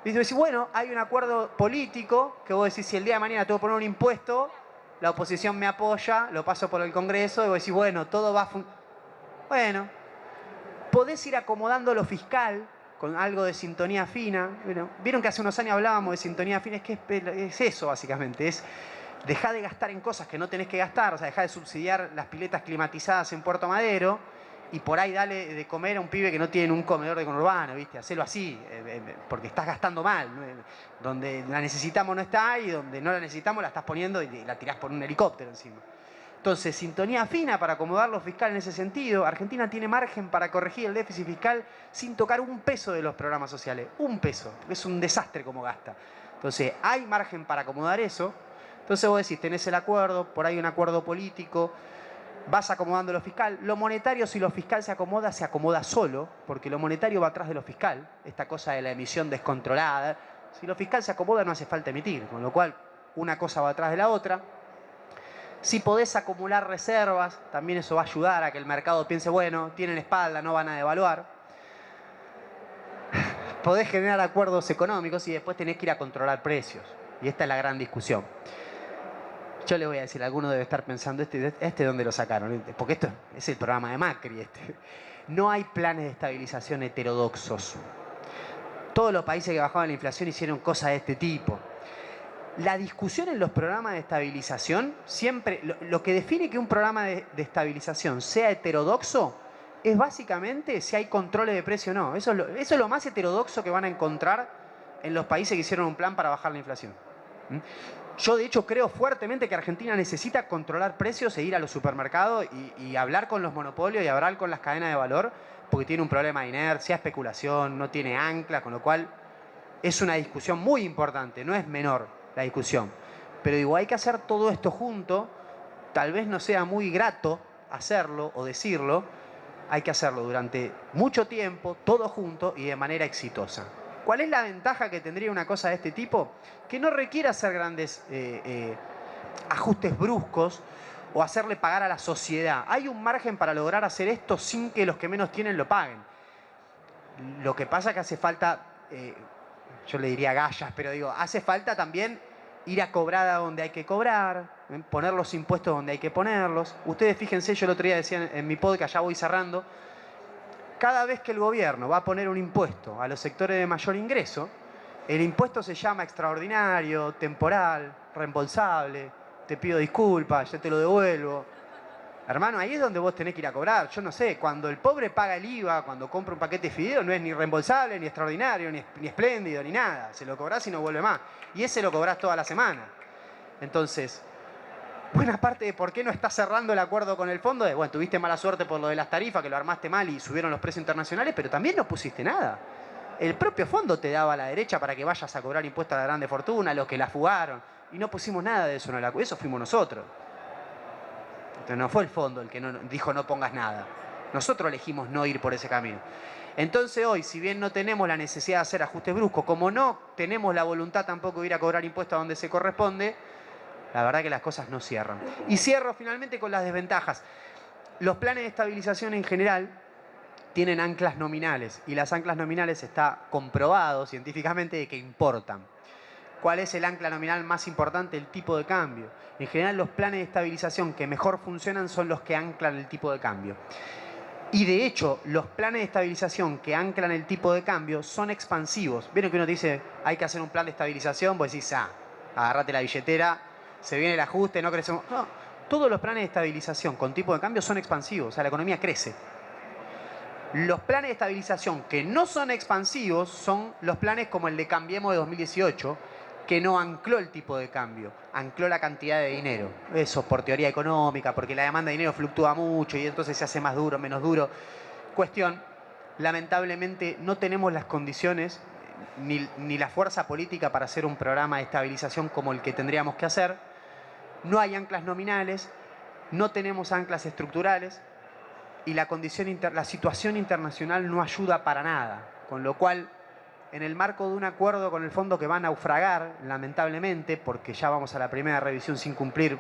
decís, bueno, hay un acuerdo político que vos decís, si el día de mañana tengo que poner un impuesto, la oposición me apoya, lo paso por el Congreso, y vos decís, bueno, todo va a bueno, podés ir acomodando lo fiscal con algo de sintonía fina. Bueno, vieron que hace unos años hablábamos de sintonía fina, es eso básicamente, es dejar de gastar en cosas que no tenés que gastar, o sea, dejar de subsidiar las piletas climatizadas en Puerto Madero y por ahí dale de comer a un pibe que no tiene un comedor de conurbano, ¿viste? Hacelo así, porque estás gastando mal. Donde la necesitamos no está y donde no la necesitamos la estás poniendo y la tirás por un helicóptero encima. Entonces, sintonía fina para acomodar lo fiscal en ese sentido. Argentina tiene margen para corregir el déficit fiscal sin tocar un peso de los programas sociales. Un peso. Es un desastre como gasta. Entonces, hay margen para acomodar eso. Entonces vos decís, tenés el acuerdo, por ahí un acuerdo político, vas acomodando lo fiscal. Lo monetario, si lo fiscal se acomoda solo, porque lo monetario va atrás de lo fiscal. Esta cosa de la emisión descontrolada. Si lo fiscal se acomoda, no hace falta emitir. Con lo cual, una cosa va atrás de la otra. Si podés acumular reservas, también eso va a ayudar a que el mercado piense, bueno, tienen espalda, no van a devaluar. Podés generar acuerdos económicos y después tenés que ir a controlar precios. Y esta es la gran discusión. Yo le voy a decir, alguno debe estar pensando, ¿este dónde lo sacaron? Porque esto es el programa de Macri. No hay planes de estabilización heterodoxos. Todos los países que bajaban la inflación hicieron cosas de este tipo. La discusión en los programas de estabilización, siempre, lo que define que un programa de estabilización sea heterodoxo es básicamente si hay controles de precio o no. Eso es lo más heterodoxo que van a encontrar en los países que hicieron un plan para bajar la inflación. Yo, de hecho, creo fuertemente que Argentina necesita controlar precios e ir a los supermercados y hablar con los monopolios y hablar con las cadenas de valor, porque tiene un problema de inercia, especulación, no tiene ancla, con lo cual es una discusión muy importante, no es menor la discusión. Pero digo, hay que hacer todo esto junto, tal vez no sea muy grato hacerlo o decirlo, hay que hacerlo durante mucho tiempo, todo junto y de manera exitosa. ¿Cuál es la ventaja que tendría una cosa de este tipo? Que no requiere hacer grandes ajustes bruscos o hacerle pagar a la sociedad. Hay un margen para lograr hacer esto sin que los que menos tienen lo paguen. Lo que pasa es que hace falta, yo le diría gallas, pero digo, hace falta también ir a cobrar a donde hay que cobrar, poner los impuestos donde hay que ponerlos. Ustedes fíjense, yo el otro día decía en mi podcast, ya voy cerrando, cada vez que el gobierno va a poner un impuesto a los sectores de mayor ingreso, el impuesto se llama extraordinario, temporal, reembolsable, te pido disculpas, yo te lo devuelvo. Hermano, ahí es donde vos tenés que ir a cobrar. Yo no sé, cuando el pobre paga el IVA, cuando compra un paquete de fideos, no es ni reembolsable, ni extraordinario, ni espléndido, ni nada. Se lo cobrás y no vuelve más. Y ese lo cobrás toda la semana. Entonces, buena parte de por qué no estás cerrando el acuerdo con el fondo es, bueno, tuviste mala suerte por lo de las tarifas, que lo armaste mal y subieron los precios internacionales, pero también no pusiste nada. el propio fondo te daba a la derecha para que vayas a cobrar impuestos a la grande fortuna, a los que la fugaron. Y no pusimos nada de eso, eso fuimos nosotros. Entonces no fue el fondo el que dijo no pongas nada. Nosotros elegimos no ir por ese camino. Entonces hoy, si bien no tenemos la necesidad de hacer ajustes bruscos, como no tenemos la voluntad tampoco de ir a cobrar impuestos a donde se corresponde, la verdad que las cosas no cierran. Y cierro finalmente con las desventajas. Los planes de estabilización en general tienen anclas nominales y las anclas nominales está comprobado científicamente de que importan. ¿Cuál es el ancla nominal más importante? El tipo de cambio. En general los planes de estabilización que mejor funcionan son los que anclan el tipo de cambio. Y de hecho, los planes de estabilización que anclan el tipo de cambio son expansivos. ¿Vieron que uno te dice, hay que hacer un plan de estabilización? Vos decís, agárrate la billetera, se viene el ajuste, no crecemos. No, todos los planes de estabilización con tipo de cambio son expansivos, o sea, la economía crece. Los planes de estabilización que no son expansivos son los planes como el de Cambiemos de 2018, que no ancló el tipo de cambio, ancló la cantidad de dinero. Eso por teoría económica, porque la demanda de dinero fluctúa mucho y entonces se hace más duro, menos duro. Cuestión, lamentablemente no tenemos las condiciones ni la fuerza política para hacer un programa de estabilización como el que tendríamos que hacer. No hay anclas nominales, no tenemos anclas estructurales y la situación internacional no ayuda para nada, con lo cual en el marco de un acuerdo con el fondo que va a naufragar, lamentablemente, porque ya vamos a la primera revisión sin cumplir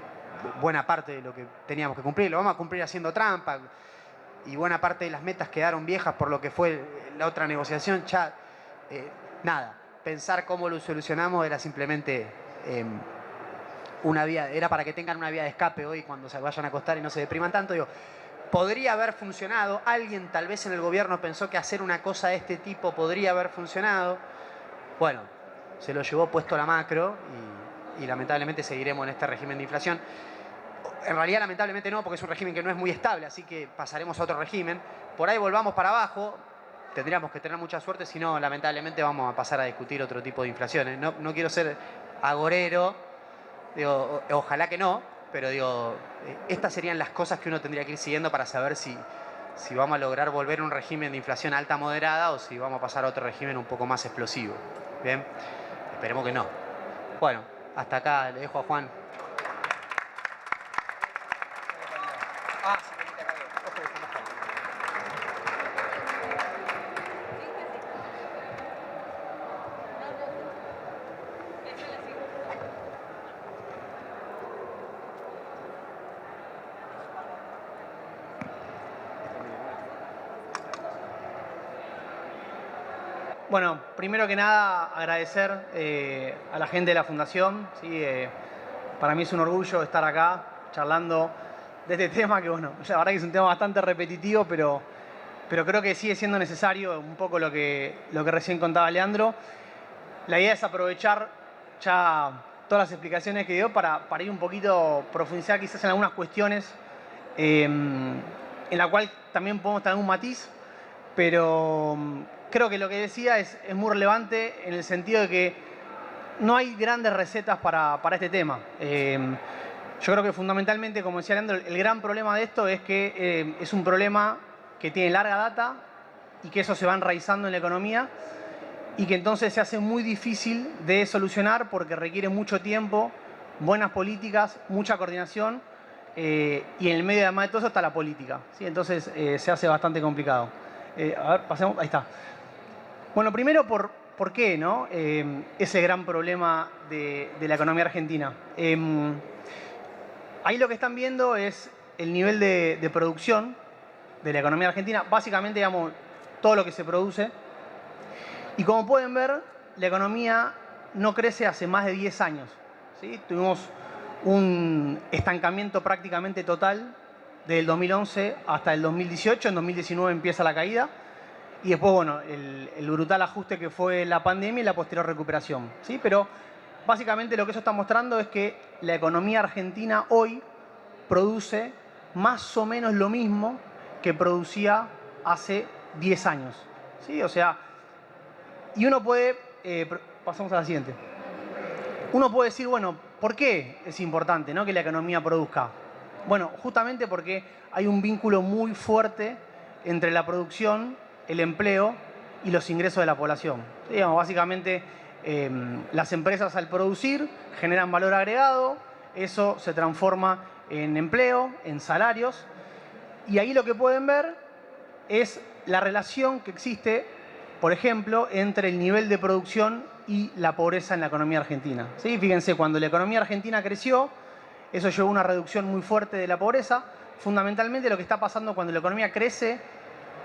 buena parte de lo que teníamos que cumplir, lo vamos a cumplir haciendo trampa, y buena parte de las metas quedaron viejas por lo que fue la otra negociación, ya nada, pensar cómo lo solucionamos era simplemente una vía, era para que tengan una vía de escape hoy cuando se vayan a acostar y no se depriman tanto, digo, podría haber funcionado. Alguien tal vez en el gobierno pensó que hacer una cosa de este tipo podría haber funcionado. Bueno, se lo llevó puesto la macro y lamentablemente seguiremos en este régimen de inflación. En realidad lamentablemente no, porque es un régimen que no es muy estable, así que pasaremos a otro régimen. Por ahí volvamos para abajo. Tendríamos que tener mucha suerte, si no, lamentablemente vamos a pasar a discutir otro tipo de inflaciones. No quiero ser agorero, digo, ojalá que no, pero digo, estas serían las cosas que uno tendría que ir siguiendo para saber si vamos a lograr volver a un régimen de inflación alta moderada o si vamos a pasar a otro régimen un poco más explosivo. Bien, esperemos que no. Bueno, hasta acá le dejo a Juan. Bueno, primero que nada agradecer a la gente de la Fundación. ¿Sí? Para mí es un orgullo estar acá charlando de este tema que, bueno, la verdad que es un tema bastante repetitivo, pero creo que sigue siendo necesario un poco lo que recién contaba Leandro. La idea es aprovechar ya todas las explicaciones que dio para ir un poquito, profundizar quizás en algunas cuestiones en la cual también podemos tener un matiz, pero creo que lo que decía es muy relevante en el sentido de que no hay grandes recetas para este tema. Yo creo que fundamentalmente, como decía Leandro, el gran problema de esto es que es un problema que tiene larga data y que eso se va enraizando en la economía y que entonces se hace muy difícil de solucionar porque requiere mucho tiempo, buenas políticas, mucha coordinación y en el medio además de todo eso está la política, ¿sí? Entonces se hace bastante complicado. A ver, pasemos, ahí está. Bueno, primero, ¿por qué, no? Ese gran problema de la economía argentina. Ahí lo que están viendo es el nivel de producción de la economía argentina, básicamente, digamos, todo lo que se produce. Y como pueden ver, la economía no crece hace más de 10 años, ¿sí? Tuvimos un estancamiento prácticamente total del 2011 hasta el 2018. En 2019 empieza la caída. Y después, bueno, el brutal ajuste que fue la pandemia y la posterior recuperación, ¿sí? Pero básicamente lo que eso está mostrando es que la economía argentina hoy produce más o menos lo mismo que producía hace 10 años, ¿sí? O sea, y uno puede, pasamos a la siguiente, uno puede decir, bueno, ¿por qué es importante, ¿no?, que la economía produzca? Bueno, justamente porque hay un vínculo muy fuerte entre la producción, el empleo y los ingresos de la población. Digamos, básicamente, las empresas al producir generan valor agregado, eso se transforma en empleo, en salarios, y ahí lo que pueden ver es la relación que existe, por ejemplo, entre el nivel de producción y la pobreza en la economía argentina. ¿Sí? Fíjense, cuando la economía argentina creció, eso llevó a una reducción muy fuerte de la pobreza. Fundamentalmente lo que está pasando cuando la economía crece,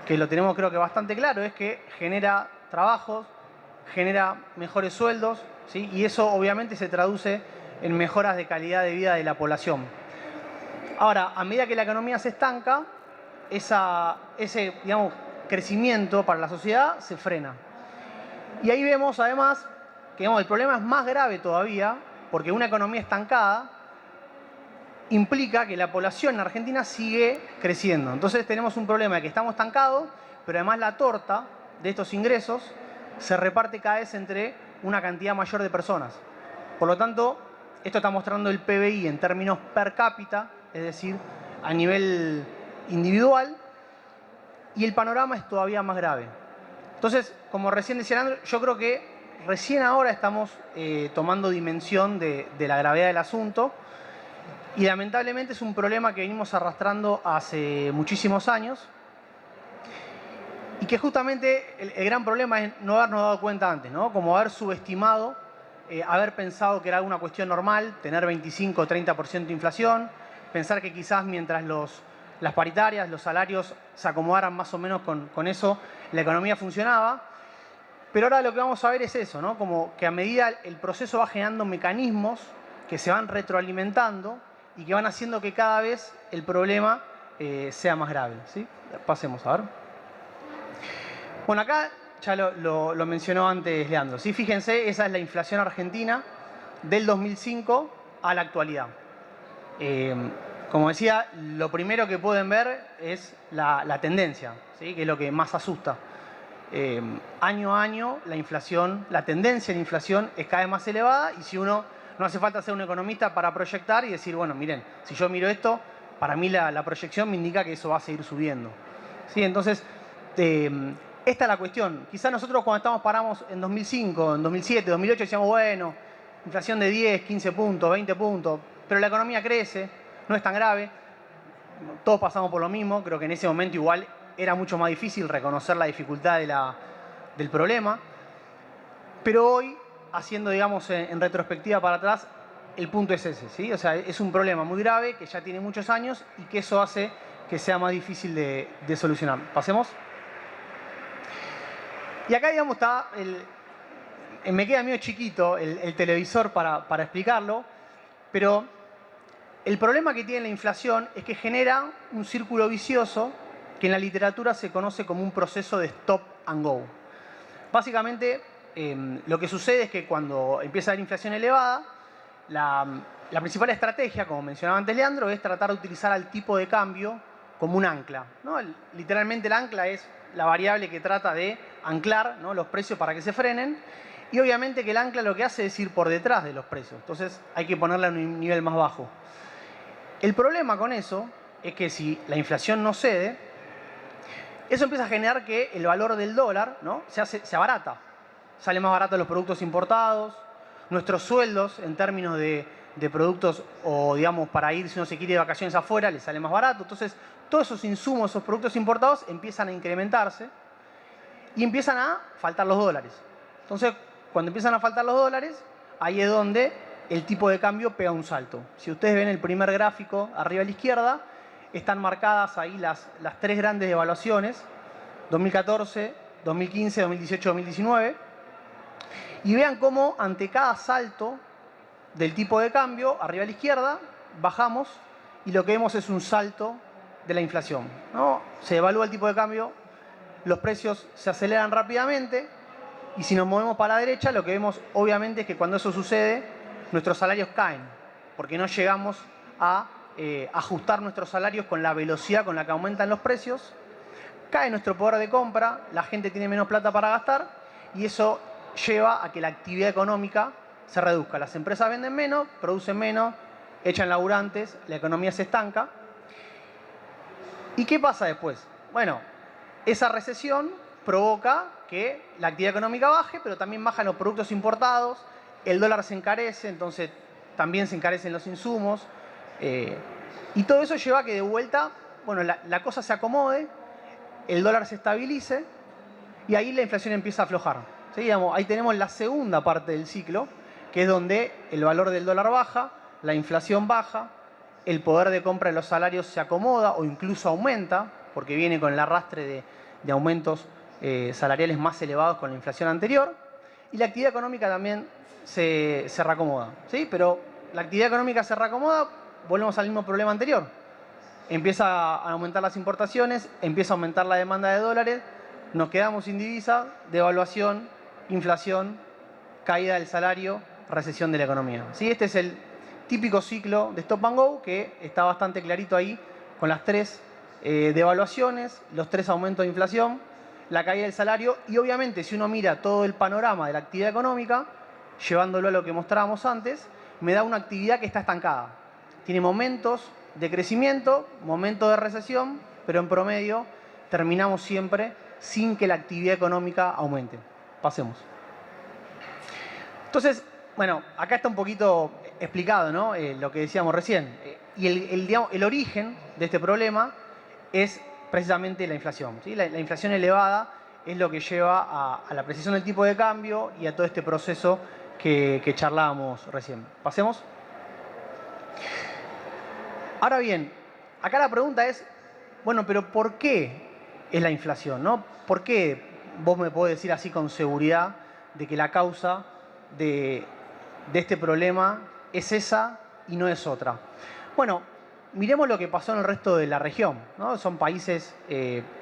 que lo tenemos creo que bastante claro, es que genera trabajos, genera mejores sueldos, ¿sí? Y eso obviamente se traduce en mejoras de calidad de vida de la población. Ahora, a medida que la economía se estanca, ese digamos, crecimiento para la sociedad se frena. Y ahí vemos además que digamos, el problema es más grave todavía, porque una economía estancada implica que la población en Argentina sigue creciendo. Entonces tenemos un problema de que estamos estancados, pero además la torta de estos ingresos se reparte cada vez entre una cantidad mayor de personas. Por lo tanto, esto está mostrando el PBI en términos per cápita, es decir, a nivel individual, y el panorama es todavía más grave. Entonces, como recién decía Leandro, yo creo que recién ahora estamos tomando dimensión de la gravedad del asunto, y lamentablemente es un problema que venimos arrastrando hace muchísimos años, y que justamente el gran problema es no habernos dado cuenta antes, ¿no? Como haber subestimado, haber pensado que era una cuestión normal, tener 25 o 30% de inflación, pensar que quizás mientras las paritarias, los salarios se acomodaran más o menos con eso, la economía funcionaba. Pero ahora lo que vamos a ver es eso, ¿no? Como que a medida el proceso va generando mecanismos que se van retroalimentando y que van haciendo que cada vez el problema sea más grave, ¿sí? Pasemos a ver. Bueno, acá ya lo mencionó antes Leandro, ¿sí? Fíjense, esa es la inflación argentina del 2005 a la actualidad. Como decía, lo primero que pueden ver es la tendencia, ¿sí? Que es lo que más asusta. Año a año la inflación, la tendencia de inflación es cada vez más elevada, y si uno, no hace falta ser un economista para proyectar y decir, bueno, miren, si yo miro esto, para mí la proyección me indica que eso va a seguir subiendo, ¿sí? Entonces, esta es la cuestión. Quizás nosotros cuando paramos en 2005, en 2007, 2008, decíamos, bueno, inflación de 10, 15 puntos, 20 puntos, pero la economía crece, no es tan grave. Todos pasamos por lo mismo, creo que en ese momento igual era mucho más difícil reconocer la dificultad del problema. Pero hoy, haciendo, digamos, en retrospectiva para atrás, el punto es ese, ¿sí? O sea, es un problema muy grave que ya tiene muchos años y que eso hace que sea más difícil de solucionar. Pasemos. Y acá, digamos, está me queda medio chiquito el televisor para explicarlo, pero el problema que tiene la inflación es que genera un círculo vicioso que en la literatura se conoce como un proceso de stop and go. Básicamente, lo que sucede es que cuando empieza a haber inflación elevada, la principal estrategia, como mencionaba antes Leandro, es tratar de utilizar al tipo de cambio como un ancla, ¿no? Literalmente el ancla es la variable que trata de anclar, ¿no?, los precios para que se frenen, y obviamente que el ancla lo que hace es ir por detrás de los precios, entonces hay que ponerla en un nivel más bajo. El problema con eso es que si la inflación no cede, eso empieza a generar que el valor del dólar, ¿no?, se abarata. Sale más barato los productos importados, nuestros sueldos en términos de productos, o digamos para ir, si uno se quiere de vacaciones afuera, le sale más barato. Entonces todos esos insumos, esos productos importados empiezan a incrementarse y empiezan a faltar los dólares. Entonces cuando empiezan a faltar los dólares, ahí es donde el tipo de cambio pega un salto. Si ustedes ven el primer gráfico arriba a la izquierda, están marcadas ahí las tres grandes devaluaciones, 2014, 2015, 2018, 2019. Y vean cómo ante cada salto del tipo de cambio, arriba a la izquierda, bajamos y lo que vemos es un salto de la inflación, ¿no? Se devalúa el tipo de cambio, los precios se aceleran rápidamente, y si nos movemos para la derecha, lo que vemos obviamente es que cuando eso sucede, nuestros salarios caen, porque no llegamos a ajustar nuestros salarios con la velocidad con la que aumentan los precios, cae nuestro poder de compra, la gente tiene menos plata para gastar, y eso lleva a que la actividad económica se reduzca. Las empresas venden menos, producen menos, echan laburantes, la economía se estanca. ¿Y qué pasa después? Bueno, esa recesión provoca que la actividad económica baje, pero también bajan los productos importados, el dólar se encarece, entonces también se encarecen los insumos, y todo eso lleva a que de vuelta, bueno, la cosa se acomode, el dólar se estabilice, y ahí la inflación empieza a aflojar. ¿Sí? Digamos, ahí tenemos la segunda parte del ciclo, que es donde el valor del dólar baja, la inflación baja, el poder de compra de los salarios se acomoda o incluso aumenta, porque viene con el arrastre de aumentos salariales más elevados con la inflación anterior, y la actividad económica también se reacomoda. ¿Sí? Pero la actividad económica se reacomoda, volvemos al mismo problema anterior. Empieza a aumentar las importaciones, empieza a aumentar la demanda de dólares, nos quedamos sin divisa, devaluación, inflación, caída del salario, recesión de la economía. ¿Sí? Este es el típico ciclo de Stop and Go, que está bastante clarito ahí, con las 3 devaluaciones, los 3 aumentos de inflación, la caída del salario, y obviamente si uno mira todo el panorama de la actividad económica, llevándolo a lo que mostrábamos antes, me da una actividad que está estancada. Tiene momentos de crecimiento, momentos de recesión, pero en promedio terminamos siempre sin que la actividad económica aumente. Pasemos. Entonces, bueno, acá está un poquito explicado, ¿no? Lo que decíamos recién. Y el origen de este problema es precisamente la inflación. ¿Sí? La inflación elevada es lo que lleva a la precisión del tipo de cambio y a todo este proceso que charlábamos recién. Pasemos. Ahora bien, acá la pregunta es, bueno, pero ¿por qué es la inflación, ¿no? ¿Por qué vos me podés decir así con seguridad de que la causa de este problema es esa y no es otra? Bueno, miremos lo que pasó en el resto de la región, ¿no? Son países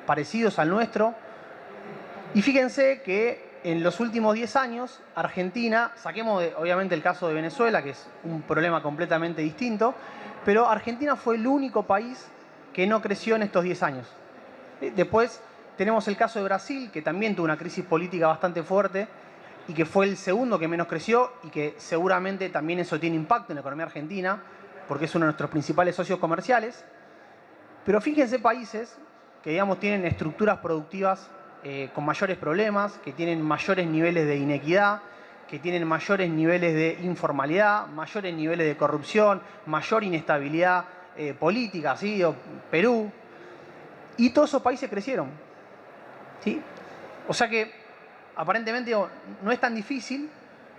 parecidos al nuestro. Y fíjense que en los últimos 10 años, Argentina, saquemos obviamente el caso de Venezuela, que es un problema completamente distinto, pero Argentina fue el único país que no creció en estos 10 años. Después tenemos el caso de Brasil, que también tuvo una crisis política bastante fuerte y que fue el segundo que menos creció y que seguramente también eso tiene impacto en la economía argentina, porque es uno de nuestros principales socios comerciales. Pero fíjense países que, digamos, tienen estructuras productivas con mayores problemas, que tienen mayores niveles de inequidad, que tienen mayores niveles de informalidad, mayores niveles de corrupción, mayor inestabilidad política, ¿sí? Perú. Y todos esos países crecieron. ¿Sí? O sea que, aparentemente, no es tan difícil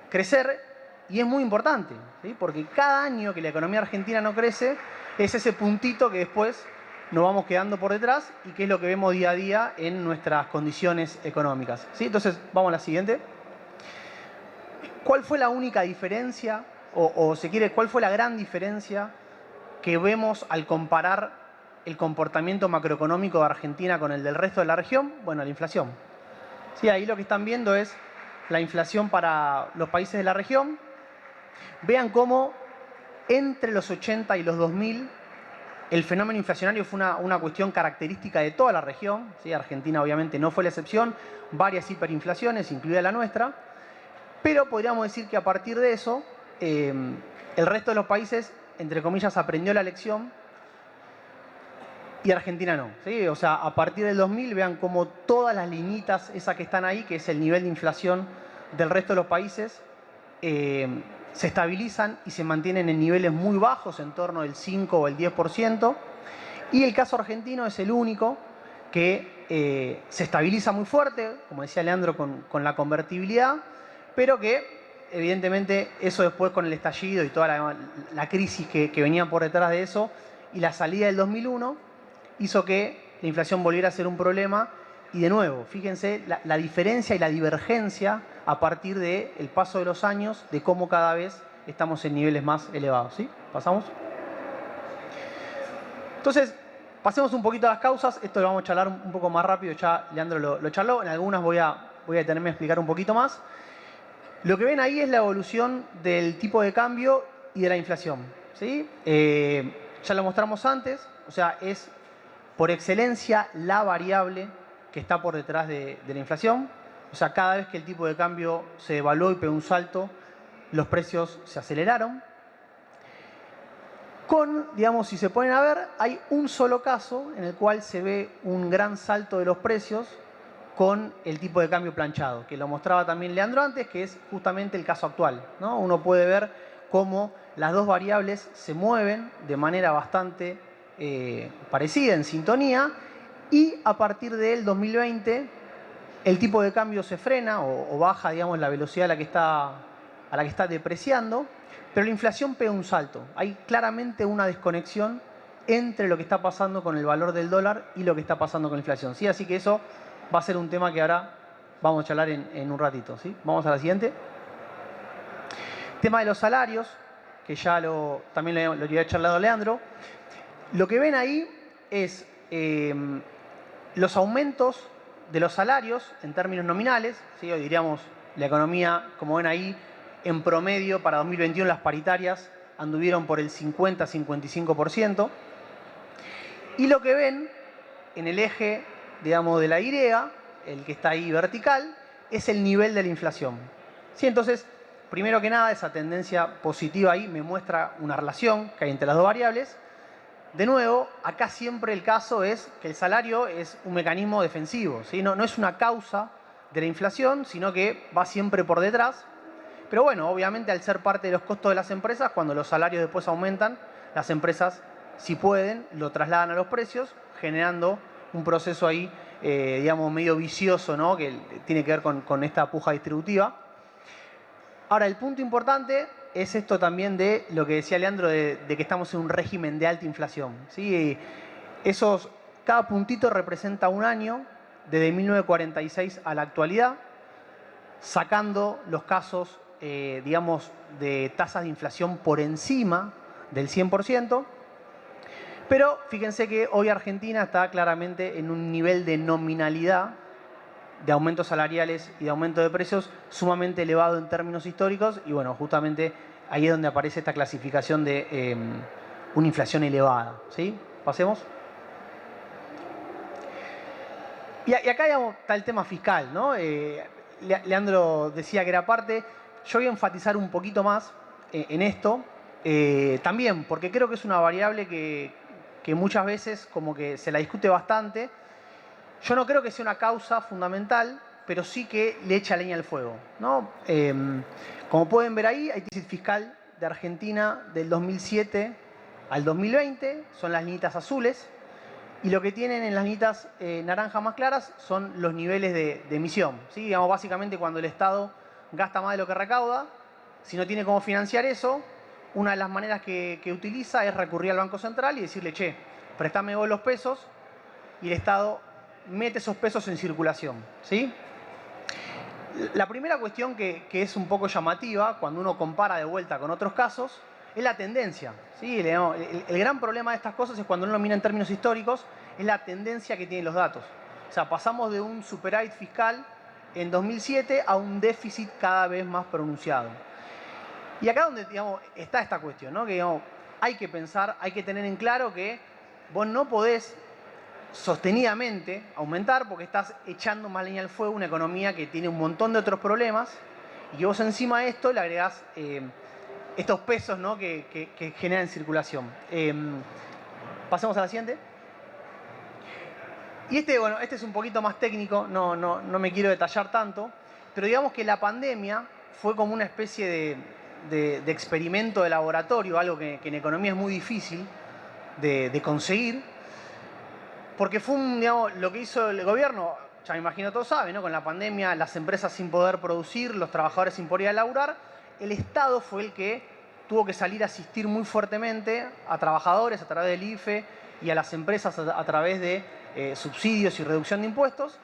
crecer y es muy importante, ¿sí? Porque cada año que la economía argentina no crece, es ese puntito que después nos vamos quedando por detrás y que es lo que vemos día a día en nuestras condiciones económicas. ¿Sí? Entonces, vamos a la siguiente. ¿Cuál fue la única diferencia, o si quiere, cuál fue la gran diferencia que vemos al comparar el comportamiento macroeconómico de Argentina con el del resto de la región? Bueno, la inflación. Sí, ahí lo que están viendo es la inflación para los países de la región. Vean cómo entre los 80 y los 2000 el fenómeno inflacionario fue una cuestión característica de toda la región. ¿Sí? Argentina obviamente no fue la excepción, varias hiperinflaciones, incluida la nuestra. Pero podríamos decir que a partir de eso, el resto de los países, entre comillas, aprendió la lección y Argentina no. ¿Sí? O sea, a partir del 2000, vean cómo todas las liñitas, esas que están ahí, que es el nivel de inflación del resto de los países, se estabilizan y se mantienen en niveles muy bajos, en torno del 5 o el 10%. Y el caso argentino es el único que se estabiliza muy fuerte, como decía Leandro, con la convertibilidad, pero que evidentemente eso después con el estallido y toda la crisis que venía por detrás de eso y la salida del 2001 hizo que la inflación volviera a ser un problema. Y de nuevo, fíjense la diferencia y la divergencia a partir del paso de los años, de cómo cada vez estamos en niveles más elevados. ¿Sí? ¿Pasamos? Entonces, pasemos un poquito a las causas. Esto lo vamos a charlar un poco más rápido, ya Leandro lo charló. En algunas voy a detenerme a explicar un poquito más. Lo que ven ahí es la evolución del tipo de cambio y de la inflación. ¿Sí? Ya lo mostramos antes, o sea, es por excelencia la variable que está por detrás de la inflación. O sea, cada vez que el tipo de cambio se devaluó y pegó un salto, los precios se aceleraron. Digamos, si se ponen a ver, hay un solo caso en el cual se ve un gran salto de los precios, con el tipo de cambio planchado, que lo mostraba también Leandro antes, que es justamente el caso actual, ¿no? Uno puede ver cómo las dos variables se mueven de manera bastante parecida, en sintonía, y a partir del 2020 el tipo de cambio se frena o baja, digamos, la velocidad a la que está depreciando, pero la inflación pega un salto. Hay claramente una desconexión entre lo que está pasando con el valor del dólar y lo que está pasando con la inflación, ¿sí? Así que eso va a ser un tema que ahora vamos a charlar en un ratito, ¿sí? Vamos a la siguiente. Tema de los salarios, que ya también lo había charlado Leandro. Lo que ven ahí es los aumentos de los salarios en términos nominales, ¿sí? Hoy diríamos la economía, como ven ahí, en promedio para 2021 las paritarias anduvieron por el 50-55%. Y lo que ven en el eje, digamos, de la Y, el que está ahí vertical, es el nivel de la inflación. ¿Sí? Entonces, primero que nada, esa tendencia positiva ahí me muestra una relación que hay entre las dos variables. De nuevo, acá siempre el caso es que el salario es un mecanismo defensivo, ¿sí? No es una causa de la inflación, sino que va siempre por detrás. Pero bueno, obviamente al ser parte de los costos de las empresas, cuando los salarios después aumentan, las empresas, si pueden, lo trasladan a los precios, generando un proceso ahí, digamos, medio vicioso, ¿no? Que tiene que ver con esta puja distributiva. Ahora, el punto importante es esto también de lo que decía Leandro, de que estamos en un régimen de alta inflación, ¿sí? Cada puntito representa un año, desde 1946 a la actualidad, sacando los casos, digamos, de tasas de inflación por encima del 100%. Pero fíjense que hoy Argentina está claramente en un nivel de nominalidad de aumentos salariales y de aumento de precios sumamente elevado en términos históricos, y bueno, justamente ahí es donde aparece esta clasificación de una inflación elevada, ¿sí? Pasemos. Y acá, digamos, está el tema fiscal, ¿no? Leandro decía que era parte. Yo voy a enfatizar un poquito más en esto, también porque creo que es una variable que muchas veces como que se la discute bastante. Yo no creo que sea una causa fundamental, pero sí que le echa leña al fuego, ¿no? Como pueden ver ahí, hay déficit fiscal de Argentina del 2007 al 2020, son las líneas azules, y lo que tienen en las líneas naranjas más claras son los niveles de emisión, ¿sí? Digamos, básicamente cuando el Estado gasta más de lo que recauda, si no tiene cómo financiar eso, una de las maneras que utiliza es recurrir al Banco Central y decirle, che, préstame vos los pesos, y el Estado mete esos pesos en circulación, ¿sí? La primera cuestión que es un poco llamativa, cuando uno compara de vuelta con otros casos, es la tendencia, ¿sí? El gran problema de estas cosas es cuando uno lo mira en términos históricos, es la tendencia que tienen los datos. O sea, pasamos de un superávit fiscal en 2007 a un déficit cada vez más pronunciado. Y acá donde, digamos, está esta cuestión, ¿no? Que, digamos, hay que pensar, hay que tener en claro que vos no podés sostenidamente aumentar porque estás echando más leña al fuego una economía que tiene un montón de otros problemas, y que vos encima de esto le agregás estos pesos, ¿no? que generan circulación. Pasemos a la siguiente. Y bueno, este es un poquito más técnico, no me quiero detallar tanto, pero digamos que la pandemia fue como una especie de experimento de laboratorio, algo que en economía es muy difícil de conseguir. Porque fue digamos, lo que hizo el gobierno, ya me imagino todos saben, ¿no? Con la pandemia, las empresas sin poder producir, los trabajadores sin poder ir a laburar, el Estado fue el que tuvo que salir a asistir muy fuertemente a trabajadores a través del IFE y a las empresas a través de subsidios y reducción de impuestos,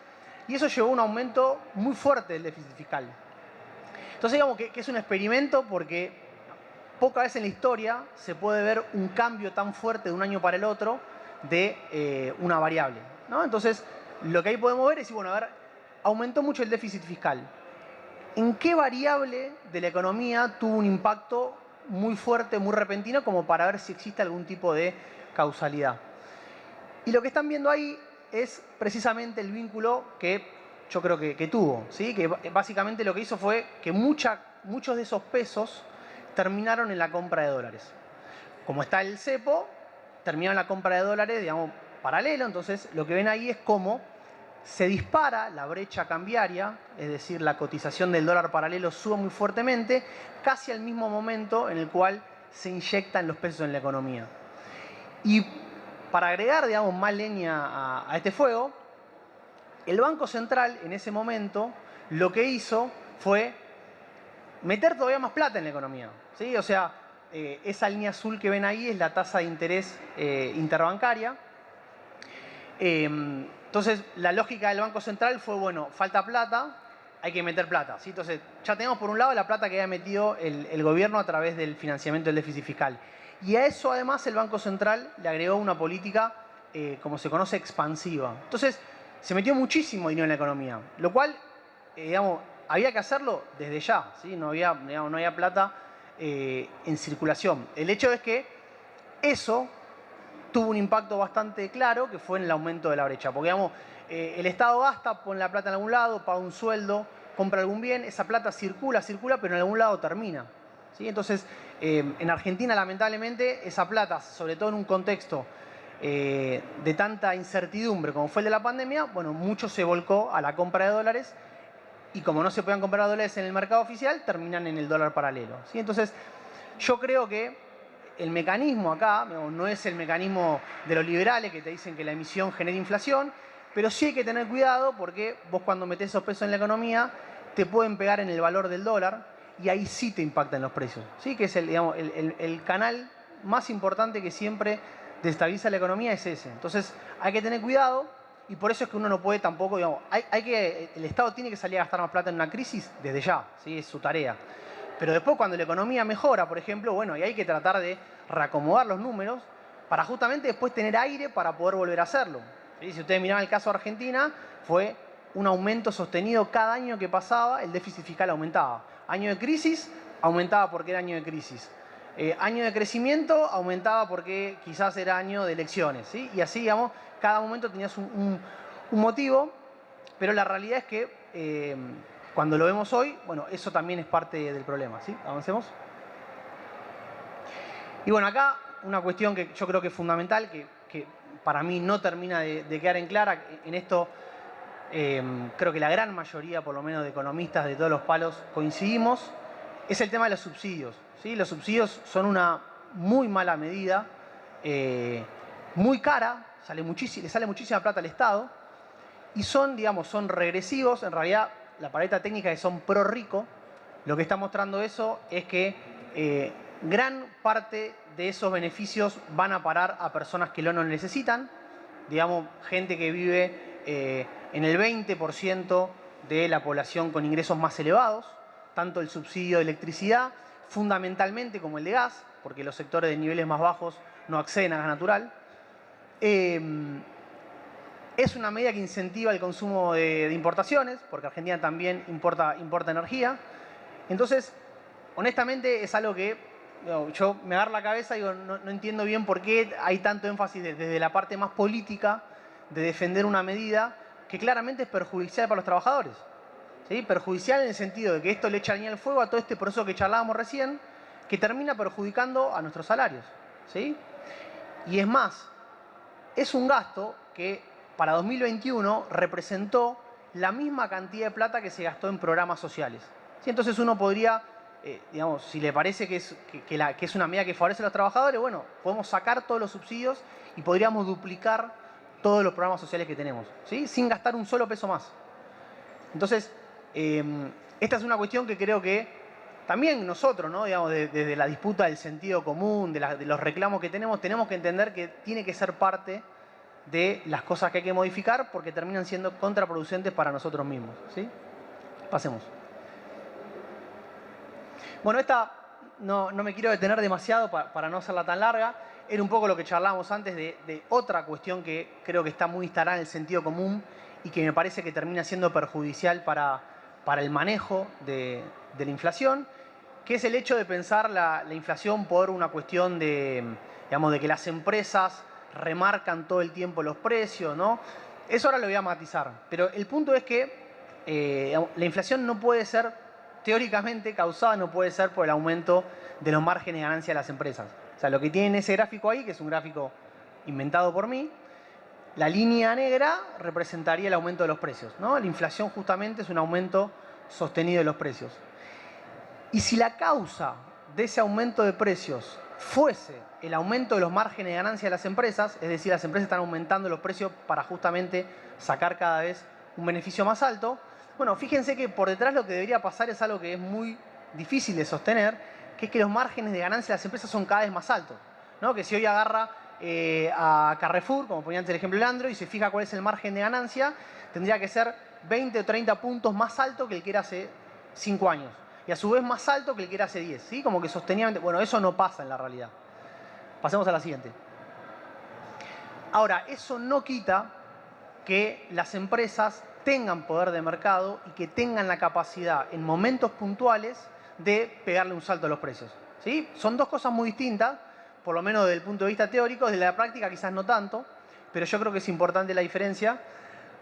y eso llevó a un aumento muy fuerte del déficit fiscal. Entonces digamos que es un experimento porque pocas veces en la historia se puede ver un cambio tan fuerte de un año para el otro de una variable, ¿no? Entonces, lo que ahí podemos ver es, bueno, a ver, aumentó mucho el déficit fiscal. ¿En qué variable de la economía tuvo un impacto muy fuerte, muy repentino, como para ver si existe algún tipo de causalidad? Y lo que están viendo ahí es precisamente el vínculo que yo creo que tuvo, ¿sí? Que básicamente lo que hizo fue que muchos de esos pesos terminaron en la compra de dólares. Como está el cepo, terminaron la compra de dólares, digamos, paralelo. Entonces, lo que ven ahí es cómo se dispara la brecha cambiaria, es decir, la cotización del dólar paralelo sube muy fuertemente, casi al mismo momento en el cual se inyectan los pesos en la economía. Y para agregar, digamos, más leña a este fuego, el Banco Central en ese momento lo que hizo fue meter todavía más plata en la economía, ¿sí? O sea, esa línea azul que ven ahí es la tasa de interés interbancaria. Entonces, la lógica del Banco Central fue, bueno, falta plata, hay que meter plata, ¿sí? Entonces, ya tenemos por un lado la plata que había metido el gobierno a través del financiamiento del déficit fiscal. Y a eso, además, el Banco Central le agregó una política, como se conoce, expansiva. Entonces, se metió muchísimo dinero en la economía, lo cual, digamos, había que hacerlo desde ya, ¿sí? No había, digamos, no había plata en circulación. El hecho es que eso tuvo un impacto bastante claro, que fue en el aumento de la brecha. Porque, digamos, el Estado gasta, pone la plata en algún lado, paga un sueldo, compra algún bien, esa plata circula, pero en algún lado termina, ¿sí? Entonces, en Argentina, lamentablemente, esa plata, sobre todo en un contexto de tanta incertidumbre como fue el de la pandemia, bueno, mucho se volcó a la compra de dólares y como no se podían comprar dólares en el mercado oficial, terminan en el dólar paralelo, ¿sí? Entonces, yo creo que el mecanismo acá no es el mecanismo de los liberales que te dicen que la emisión genera inflación, pero sí hay que tener cuidado porque vos cuando metés esos pesos en la economía te pueden pegar en el valor del dólar y ahí sí te impactan los precios, ¿sí? Que es digamos, el canal más importante que siempre desestabiliza la economía es ese. Entonces hay que tener cuidado y por eso es que uno no puede tampoco, digamos, el Estado tiene que salir a gastar más plata en una crisis desde ya, ¿sí? Es su tarea. Pero después cuando la economía mejora, por ejemplo, bueno, y hay que tratar de reacomodar los números para justamente después tener aire para poder volver a hacerlo, ¿sí? Si ustedes miraban el caso de Argentina, fue un aumento sostenido cada año que pasaba, el déficit fiscal aumentaba. Año de crisis, aumentaba porque era año de crisis. Año de crecimiento, aumentaba porque quizás era año de elecciones, ¿sí? Y así, digamos, cada momento tenías un motivo, pero la realidad es que cuando lo vemos hoy, bueno, eso también es parte del problema, ¿sí? Avancemos. Y bueno, acá una cuestión que yo creo que es fundamental, que para mí no termina de quedar en clara, en esto creo que la gran mayoría, por lo menos de economistas de todos los palos, coincidimos, es el tema de los subsidios, ¿sí? Los subsidios son una muy mala medida, muy cara, le sale muchísima plata al Estado, y son, digamos, son regresivos, en realidad la paleta técnica es que son pro rico. Lo que está mostrando eso es que gran parte de esos beneficios van a parar a personas que no lo necesitan, digamos, gente que vive en el 20% de la población con ingresos más elevados, tanto el subsidio de electricidad, fundamentalmente como el de gas, porque los sectores de niveles más bajos no acceden a gas natural. Es una medida que incentiva el consumo de importaciones, porque Argentina también importa energía. Entonces, honestamente, es algo que yo me agarro la cabeza y digo, no entiendo bien por qué hay tanto énfasis desde la parte más política de defender una medida que claramente es perjudicial para los trabajadores, ¿sí? Perjudicial en el sentido de que esto le echa leña al fuego a todo este proceso que charlábamos recién, que termina perjudicando a nuestros salarios, ¿sí? Y es más, es un gasto que para 2021 representó la misma cantidad de plata que se gastó en programas sociales, ¿sí? Entonces uno podría, digamos, si le parece que es una medida que favorece a los trabajadores, bueno, podemos sacar todos los subsidios y podríamos duplicar todos los programas sociales que tenemos, ¿sí? Sin gastar un solo peso más. Entonces, esta es una cuestión que creo que también nosotros, ¿no? Digamos, desde la disputa del sentido común, de los reclamos que tenemos que entender que tiene que ser parte de las cosas que hay que modificar porque terminan siendo contraproducentes para nosotros mismos, ¿sí? Pasemos. Bueno, esta no me quiero detener demasiado para no hacerla tan larga. Era un poco lo que charlábamos antes de otra cuestión que creo que está muy instalada en el sentido común y que me parece que termina siendo perjudicial para el manejo de la inflación, que es el hecho de pensar la inflación por una cuestión digamos, de que las empresas remarcan todo el tiempo los precios, ¿no? Eso ahora lo voy a matizar, pero el punto es que la inflación no puede ser, teóricamente causada, no puede ser por el aumento de los márgenes de ganancia de las empresas. O sea, lo que tiene ese gráfico ahí, que es un gráfico inventado por mí, La línea negra representaría el aumento de los precios, ¿no? La inflación justamente es un aumento sostenido de los precios. Y si la causa de ese aumento de precios fuese el aumento de los márgenes de ganancia de las empresas, es decir, las empresas están aumentando los precios para justamente sacar cada vez un beneficio más alto, bueno, fíjense que por detrás lo que debería pasar es algo que es muy difícil de sostener, que es que los márgenes de ganancia de las empresas son cada vez más altos, ¿no? Que si hoy agarra a Carrefour, como ponía antes el ejemplo de Leandro, y se fija cuál es el margen de ganancia, tendría que ser 20 o 30 puntos más alto que el que era hace 5 años. Y a su vez más alto que el que era hace 10, ¿sí? Como que sostenidamente. Bueno, eso no pasa en la realidad. Pasemos a la siguiente. Ahora, eso no quita que las empresas tengan poder de mercado y que tengan la capacidad en momentos puntuales de pegarle un salto a los precios, ¿sí? Son dos cosas muy distintas, por lo menos desde el punto de vista teórico, desde la práctica quizás no tanto, pero yo creo que es importante la diferencia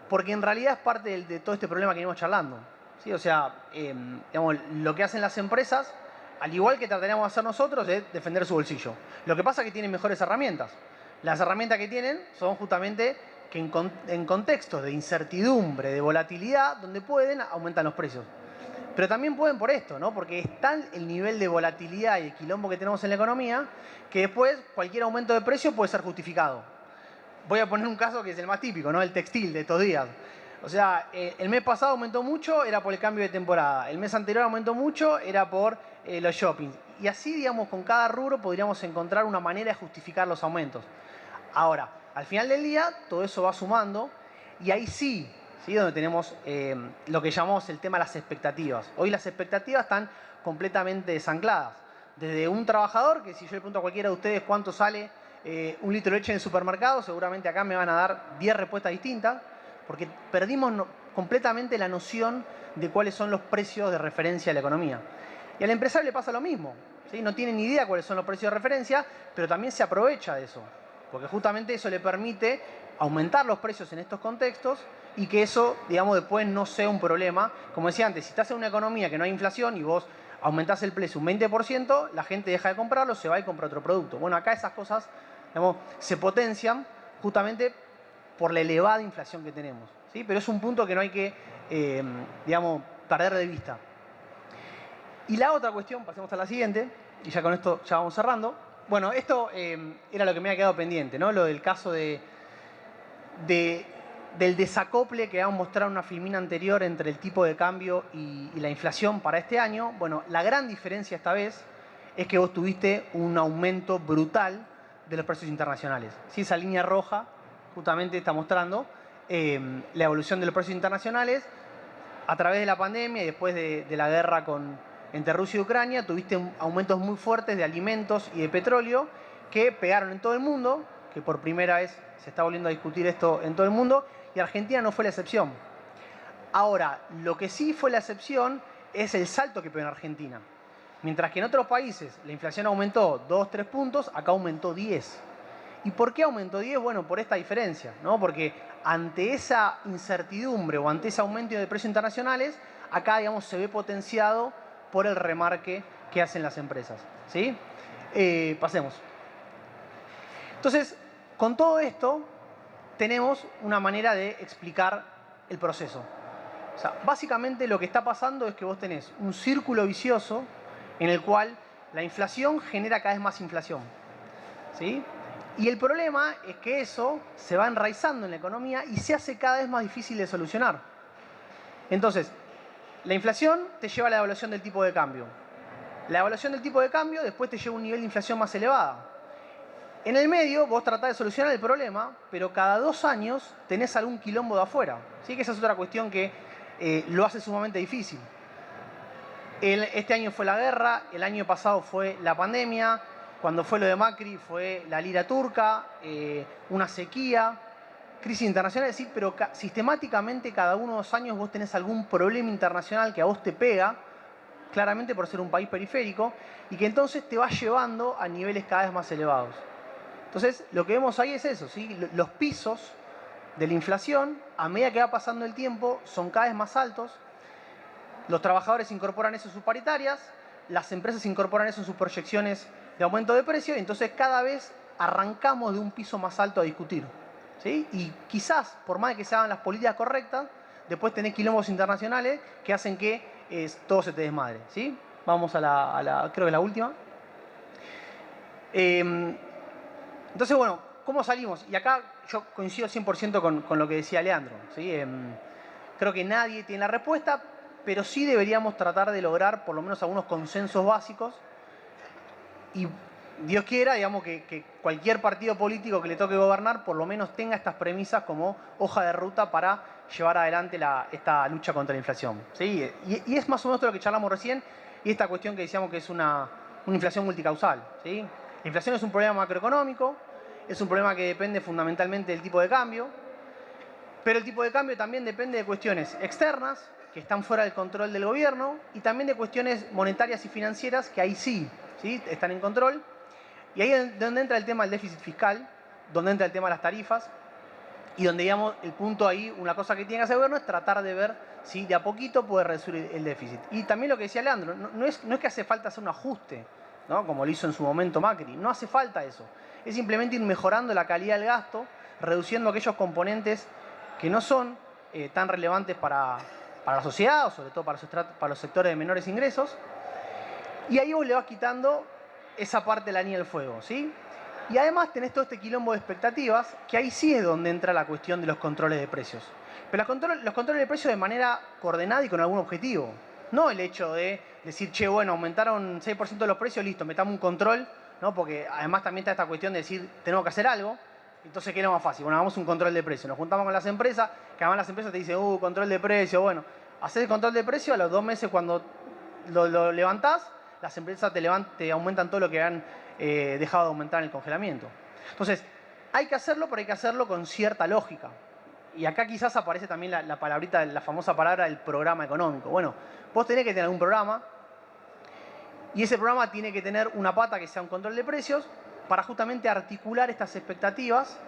porque en realidad es parte de todo este problema que venimos charlando, ¿sí? O sea, digamos, lo que hacen las empresas, al igual que trataríamos de hacer nosotros, es defender su bolsillo. Lo que pasa es que tienen mejores herramientas. Las herramientas que tienen son justamente que en contextos de incertidumbre, de volatilidad, donde pueden, aumentan los precios. Pero también pueden por esto, ¿no? Porque es tal el nivel de volatilidad y el quilombo que tenemos en la economía que después cualquier aumento de precio puede ser justificado. Voy a poner un caso que es el más típico, ¿no? El textil de estos días. O sea, el mes pasado aumentó mucho, era por el cambio de temporada. El mes anterior aumentó mucho, era por los shoppings. Y así, digamos, con cada rubro podríamos encontrar una manera de justificar los aumentos. Ahora, al final del día, todo eso va sumando y ahí sí, donde tenemos lo que llamamos el tema de las expectativas. Hoy las expectativas están completamente desancladas. Desde un trabajador, que si yo le pregunto a cualquiera de ustedes cuánto sale un litro de leche en el supermercado, seguramente acá me van a dar 10 respuestas distintas, porque perdimos completamente la noción de cuáles son los precios de referencia de la economía. Y al empresario le pasa lo mismo, ¿sí? No tiene ni idea cuáles son los precios de referencia, pero también se aprovecha de eso, porque justamente eso le permite aumentar los precios en estos contextos y que eso, digamos, después no sea un problema. Como decía antes, si estás en una economía que no hay inflación y vos aumentás el precio un 20%, la gente deja de comprarlo, se va y compra otro producto. Bueno, acá esas cosas, digamos, se potencian justamente por la elevada inflación que tenemos, ¿sí? Pero es un punto que no hay que, digamos, perder de vista. Y la otra cuestión, pasemos a la siguiente, y ya con esto ya vamos cerrando. Bueno, esto era lo que me había quedado pendiente, ¿no? Lo del caso del desacople que habíamos mostrado en una filmina anterior entre el tipo de cambio y la inflación para este año. Bueno, la gran diferencia esta vez es que vos tuviste un aumento brutal de los precios internacionales. ¿Sí? Esa línea roja justamente está mostrando la evolución de los precios internacionales a través de la pandemia y después de la guerra entre Rusia y Ucrania. Tuviste aumentos muy fuertes de alimentos y de petróleo que pegaron en todo el mundo, que por primera vez se está volviendo a discutir esto en todo el mundo, y Argentina no fue la excepción. Ahora, lo que sí fue la excepción es el salto que pegó en Argentina. Mientras que en otros países la inflación aumentó 2-3 puntos, acá aumentó 10. ¿Y por qué aumentó 10? Bueno, por esta diferencia, ¿no? Porque ante esa incertidumbre o ante ese aumento de precios internacionales, acá, digamos, se ve potenciado por el remarque que hacen las empresas, ¿sí? Pasemos. Entonces, con todo esto, tenemos una manera de explicar el proceso. O sea, básicamente lo que está pasando es que vos tenés un círculo vicioso en el cual la inflación genera cada vez más inflación, ¿sí? Y el problema es que eso se va enraizando en la economía y se hace cada vez más difícil de solucionar. Entonces, la inflación te lleva a la devaluación del tipo de cambio. La devaluación del tipo de cambio después te lleva a un nivel de inflación más elevada. En el medio vos tratás de solucionar el problema, pero cada 2 años tenés algún quilombo de afuera. ¿Sí? Que esa es otra cuestión que lo hace sumamente difícil. Este año fue la guerra, el año pasado fue la pandemia, cuando fue lo de Macri fue la lira turca, una sequía, crisis internacional, sí, pero sistemáticamente cada 1 o 2 años vos tenés algún problema internacional que a vos te pega, claramente por ser un país periférico, y que entonces te va llevando a niveles cada vez más elevados. Entonces, lo que vemos ahí es eso, ¿sí? Los pisos de la inflación, a medida que va pasando el tiempo, son cada vez más altos. Los trabajadores incorporan eso en sus paritarias, las empresas incorporan eso en sus proyecciones de aumento de precio, y entonces cada vez arrancamos de un piso más alto a discutir, ¿sí? Y quizás, por más que se hagan las políticas correctas, después tenés quilombos internacionales que hacen que todo se te desmadre, ¿sí? Vamos a creo que la última. Entonces, bueno, ¿cómo salimos? Y acá yo coincido 100% con lo que decía Leandro, ¿sí? Creo que nadie tiene la respuesta, pero sí deberíamos tratar de lograr por lo menos algunos consensos básicos y Dios quiera, digamos, que cualquier partido político que le toque gobernar por lo menos tenga estas premisas como hoja de ruta para llevar adelante esta lucha contra la inflación, ¿sí? Y es más o menos lo que charlamos recién y esta cuestión que decíamos que es una inflación multicausal, ¿sí? La inflación es un problema macroeconómico, es un problema que depende fundamentalmente del tipo de cambio, pero el tipo de cambio también depende de cuestiones externas, que están fuera del control del gobierno, y también de cuestiones monetarias y financieras, que ahí sí están en control. Y ahí es donde entra el tema del déficit fiscal, donde entra el tema de las tarifas, y donde, digamos, el punto ahí, una cosa que tiene que hacer el gobierno es tratar de ver si de a poquito puede reducir el déficit. Y también lo que decía Leandro, no es que hace falta hacer un ajuste, ¿no? Como lo hizo en su momento Macri, no hace falta eso. Es simplemente ir mejorando la calidad del gasto, reduciendo aquellos componentes que no son tan relevantes para la sociedad, o sobre todo para los sectores de menores ingresos. Y ahí vos le vas quitando esa parte de la niña del fuego, ¿sí? Y además tenés todo este quilombo de expectativas, que ahí sí es donde entra la cuestión de los controles de precios. Pero los controles de precios de manera coordenada y con algún objetivo. No el hecho de decir, che, bueno, aumentaron 6% de los precios, listo, metamos un control, ¿no? Porque además también está esta cuestión de decir, tenemos que hacer algo. Entonces, ¿qué es lo más fácil? Bueno, hagamos un control de precio. Nos juntamos con las empresas, que además las empresas te dicen, control de precio. Bueno, haces el control de precio, a los 2 meses cuando lo levantás, las empresas te aumentan todo lo que han dejado de aumentar en el congelamiento. Entonces, hay que hacerlo, pero hay que hacerlo con cierta lógica. Y acá quizás aparece también la palabrita, la famosa palabra del programa económico. Bueno, vos tenés que tener un programa y ese programa tiene que tener una pata que sea un control de precios para justamente articular estas expectativas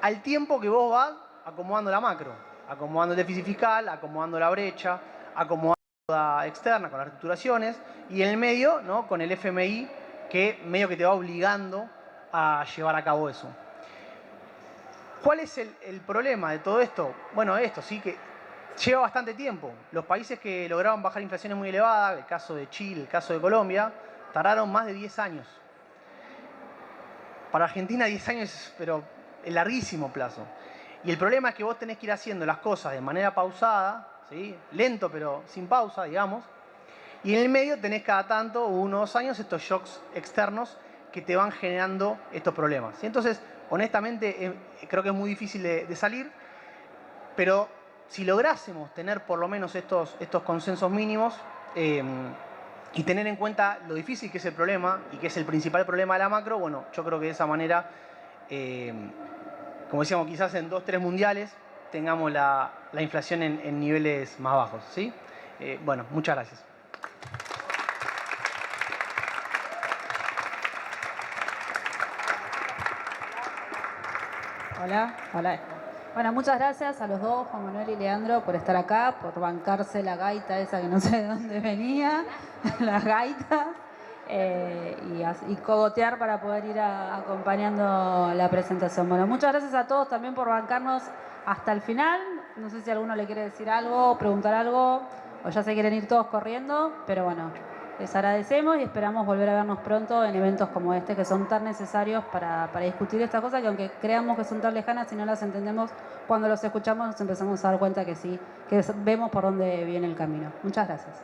al tiempo que vos vas acomodando la macro, acomodando el déficit fiscal, acomodando la brecha, acomodando la externa con las reestructuraciones y en el medio, ¿no? Con el FMI que medio que te va obligando a llevar a cabo eso. ¿Cuál es el problema de todo esto? Bueno, esto sí que lleva bastante tiempo. Los países que lograron bajar inflaciones muy elevadas, el caso de Chile, el caso de Colombia, tardaron más de 10 años. Para Argentina 10 años, pero es larguísimo plazo. Y el problema es que vos tenés que ir haciendo las cosas de manera pausada, ¿sí? Lento pero sin pausa, digamos. Y en el medio tenés cada tanto, 1 o 2 años, estos shocks externos que te van generando estos problemas. ¿Sí? Entonces, honestamente, creo que es muy difícil de salir, pero si lográsemos tener por lo menos estos consensos mínimos y tener en cuenta lo difícil que es el problema y que es el principal problema de la macro, bueno, yo creo que de esa manera, como decíamos, quizás en 2 o 3 mundiales tengamos la inflación en niveles más bajos, ¿sí? Bueno, muchas gracias. Hola, hola. Bueno, muchas gracias a los dos, Juan Manuel y Leandro, por estar acá, por bancarse la gaita esa que no sé de dónde venía, las gaitas, y cogotear para poder ir acompañando la presentación. Bueno, muchas gracias a todos también por bancarnos hasta el final. No sé si alguno le quiere decir algo, preguntar algo, o ya se quieren ir todos corriendo, pero bueno, les agradecemos y esperamos volver a vernos pronto en eventos como este, que son tan necesarios para discutir estas cosas, que aunque creamos que son tan lejanas, si no las entendemos, cuando los escuchamos nos empezamos a dar cuenta que sí, que vemos por dónde viene el camino. Muchas gracias.